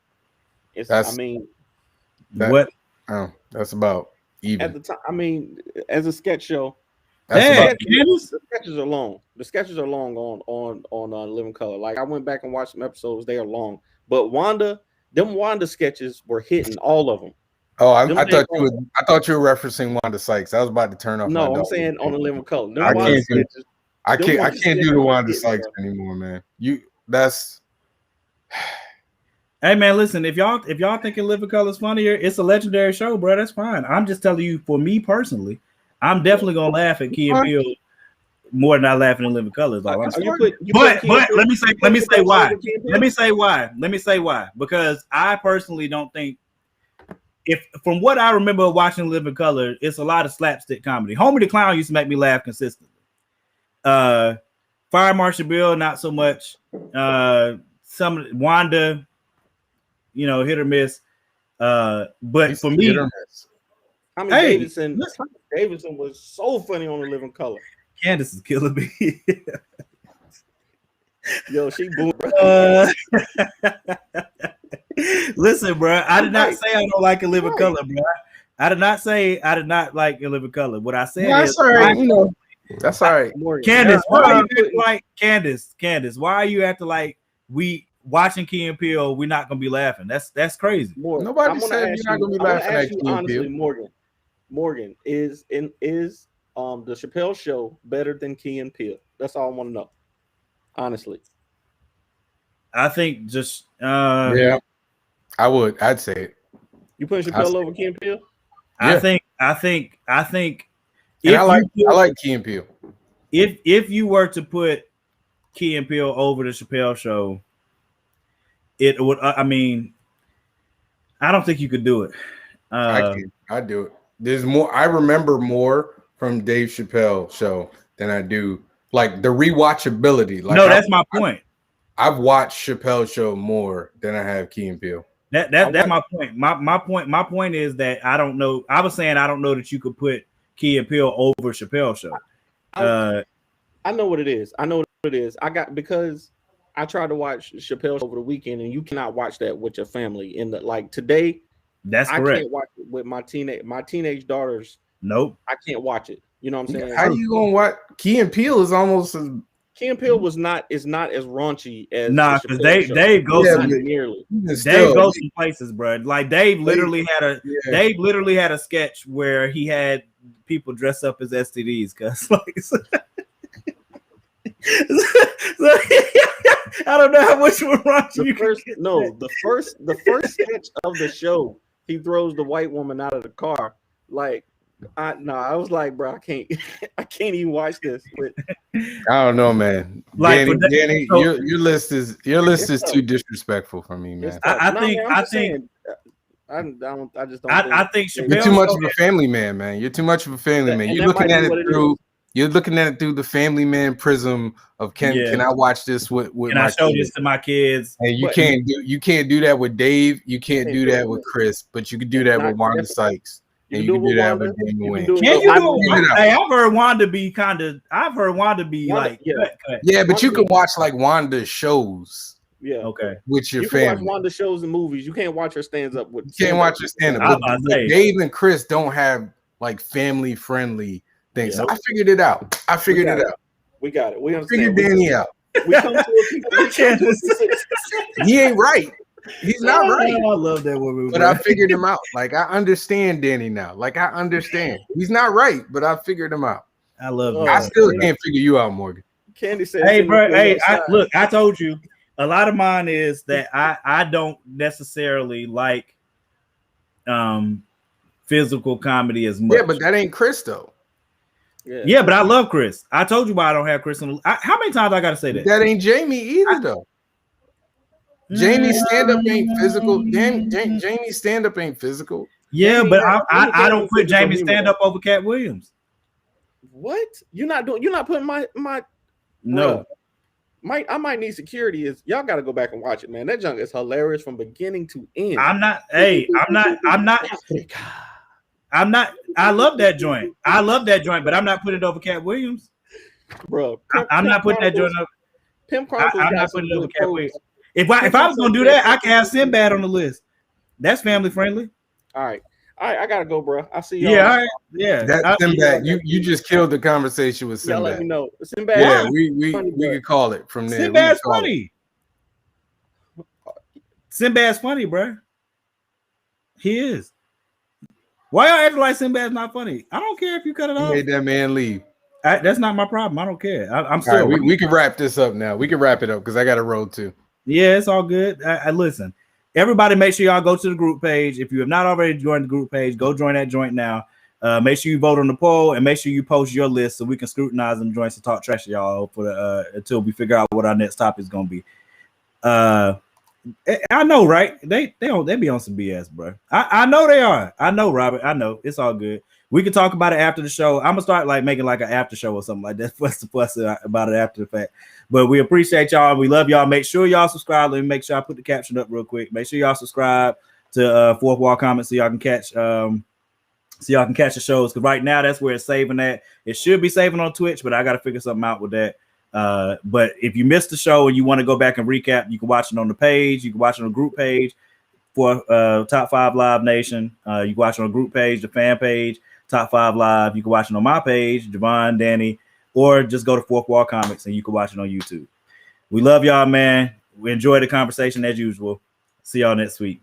That's about even. At the time, I mean, as a sketch show, the sketches are long. The sketches are long on Living Color. Like I went back and watched some episodes; they are long. But Wanda sketches were hitting all of them. Oh, I thought you were referencing Wanda Sykes. I was about to turn off. No, I'm saying on the Living Color. I can't do the Wanda Sykes anymore, man. Hey man, listen, if y'all thinking Living Color is funnier, it's a legendary show, bro. That's fine. I'm just telling you, for me personally, I'm definitely gonna laugh at Key and Peele more than I laugh at Living Color. But let me say why. Let me say why. Because I personally don't think, if from what I remember watching Living Color, it's a lot of slapstick comedy. Homer the Clown used to make me laugh consistently. Fire Marshal Bill, not so much. Some Wanda, hit or miss. But for me, Davidson was so funny on the Living Color. Candace is killing me. Yo, she boomed. Listen, bro. I did not say I don't like A Living Color, bro. I did not say I did not like A Living Color. What I said is, all right. That's all right. Candace, why are you acting like Candace? Why are you acting like we watching Key and Peele? We're not gonna be laughing. That's crazy. Nobody said you're not gonna be laughing at Key and Peele. Morgan, is the Chappelle Show better than Key and Peele? That's all I want to know. Honestly, I think just yeah, I'd say it. You putting Chappelle over Key and Peele? I think. I like Key and Peele. If you were to put Key and Peele over the Chappelle Show, it would. I mean, I don't think you could do it. I do it. There's more. I remember more from Dave Chappelle Show than I do like the rewatchability. Like, no, that's my point. I've watched Chappelle Show more than I have Key and Peele. That's my point. My point is that I don't know. I was saying I don't know that you could put Key and Peele over Chappelle Show. I know what it is. I got because I tried to watch Chappelle over the weekend, and you cannot watch that with your family. In the like today, That's I correct. can't watch it with my teenage daughters. Nope. I can't watch it. You know what I'm saying? How you gonna watch? Key and Peele is almost. Key and Peele is not as raunchy as because Dave goes some places, bro. Like Dave literally had a sketch where he had people dress up as STDs, cause like. I don't know how much we're raunchy. The first sketch of the show, he throws the white woman out of the car. Like, I was like, bro, I can't even watch this. But I don't know, man. Like, Danny, your list is too disrespectful for me, man. I think Chappelle, you're too much of a family man, man. You're too much of a family man. You're looking at it through the family man prism of can I watch this with can I show this to my kids? And you can't do that with Dave. You can't do that with Chris, but you can do that with Wanda Sykes. And you can do that with Damon Wayne. Can you do it? Hey, I've heard Wanda be like cut. Yeah, but you can watch like Wanda shows. Yeah, okay. With your family. You can watch Wanda shows and movies. You can't watch her stands up with. You can't watch her stand up. But Dave and Chris don't have like family friendly things. So I figured it out. We got it. We figured Danny out. We come to He ain't right. He's not right. I love that woman. But I figured him out. Like, I understand Danny now. Like, I understand. He's not right, but I figured him out. I love I still can't figure you out, Morgan. Candy said, hey, bro. Hey, I told you. A lot of mine is that I don't necessarily like physical comedy as much. Yeah, but that ain't Chris, though. Yeah, but I love Chris. I told you why I don't have Chris. How many times I got to say that? That ain't Jamie either, though. Jamie's stand-up ain't physical. Jamie's stand-up ain't physical. Yeah, but I don't put Jamie's stand-up over Cat Williams. What? You're not putting my no. I might need security. Y'all got to go back and watch it, man. That junk is hilarious from beginning to end. I'm not. I love that joint. But I'm not putting it over Cat Williams, bro. I'm not putting that joint up. Pimp Chronicles. I'm not putting it over Cat Williams. If I was gonna do that, I can have Sinbad on the list. That's family friendly. All right, I gotta go, bro. I see y'all. Yeah, all right. Yeah. That's Sinbad. You just killed the conversation with Sinbad. Let me know. Sinbad. Yeah, we could call it from there. Sinbad's funny. Sinbad's funny, bro. He is. Why y'all acting like Sinbad's not funny? I don't care if you cut it off. Made that man leave. That's not my problem. I don't care. I'm still. Right, we can wrap this up now. We can wrap it up because I got to roll too. Yeah, it's all good. I listen. Everybody, make sure y'all go to the group page. If you have not already joined the group page, go join that joint now. Make sure you vote on the poll and make sure you post your list so we can scrutinize them joints and talk trash to y'all for until we figure out what our next topic is gonna be. I know, right? They be on some BS, bro. I know they are. I know, Robert. I know. It's all good. We can talk about it after the show. I'm gonna start like making like an after show or something like that. Fuss about it after the fact. But we appreciate y'all. We love y'all. Make sure y'all subscribe. Let me make sure I put the caption up real quick. Make sure y'all subscribe to Fourth Wall Comments so y'all can catch the shows. Because right now that's where it's saving at. It should be saving on Twitch, but I got to figure something out with that. But if you missed the show and you want to go back and recap, you can watch it on the page. You can watch it on the group page for Top 5 Live Nation. You can watch it on the group page, the fan page, Top 5 Live. You can watch it on my page, Javon, Danny, or just go to Fourth Wall Comics and you can watch it on YouTube. We love y'all, man. We enjoy the conversation as usual. See y'all next week.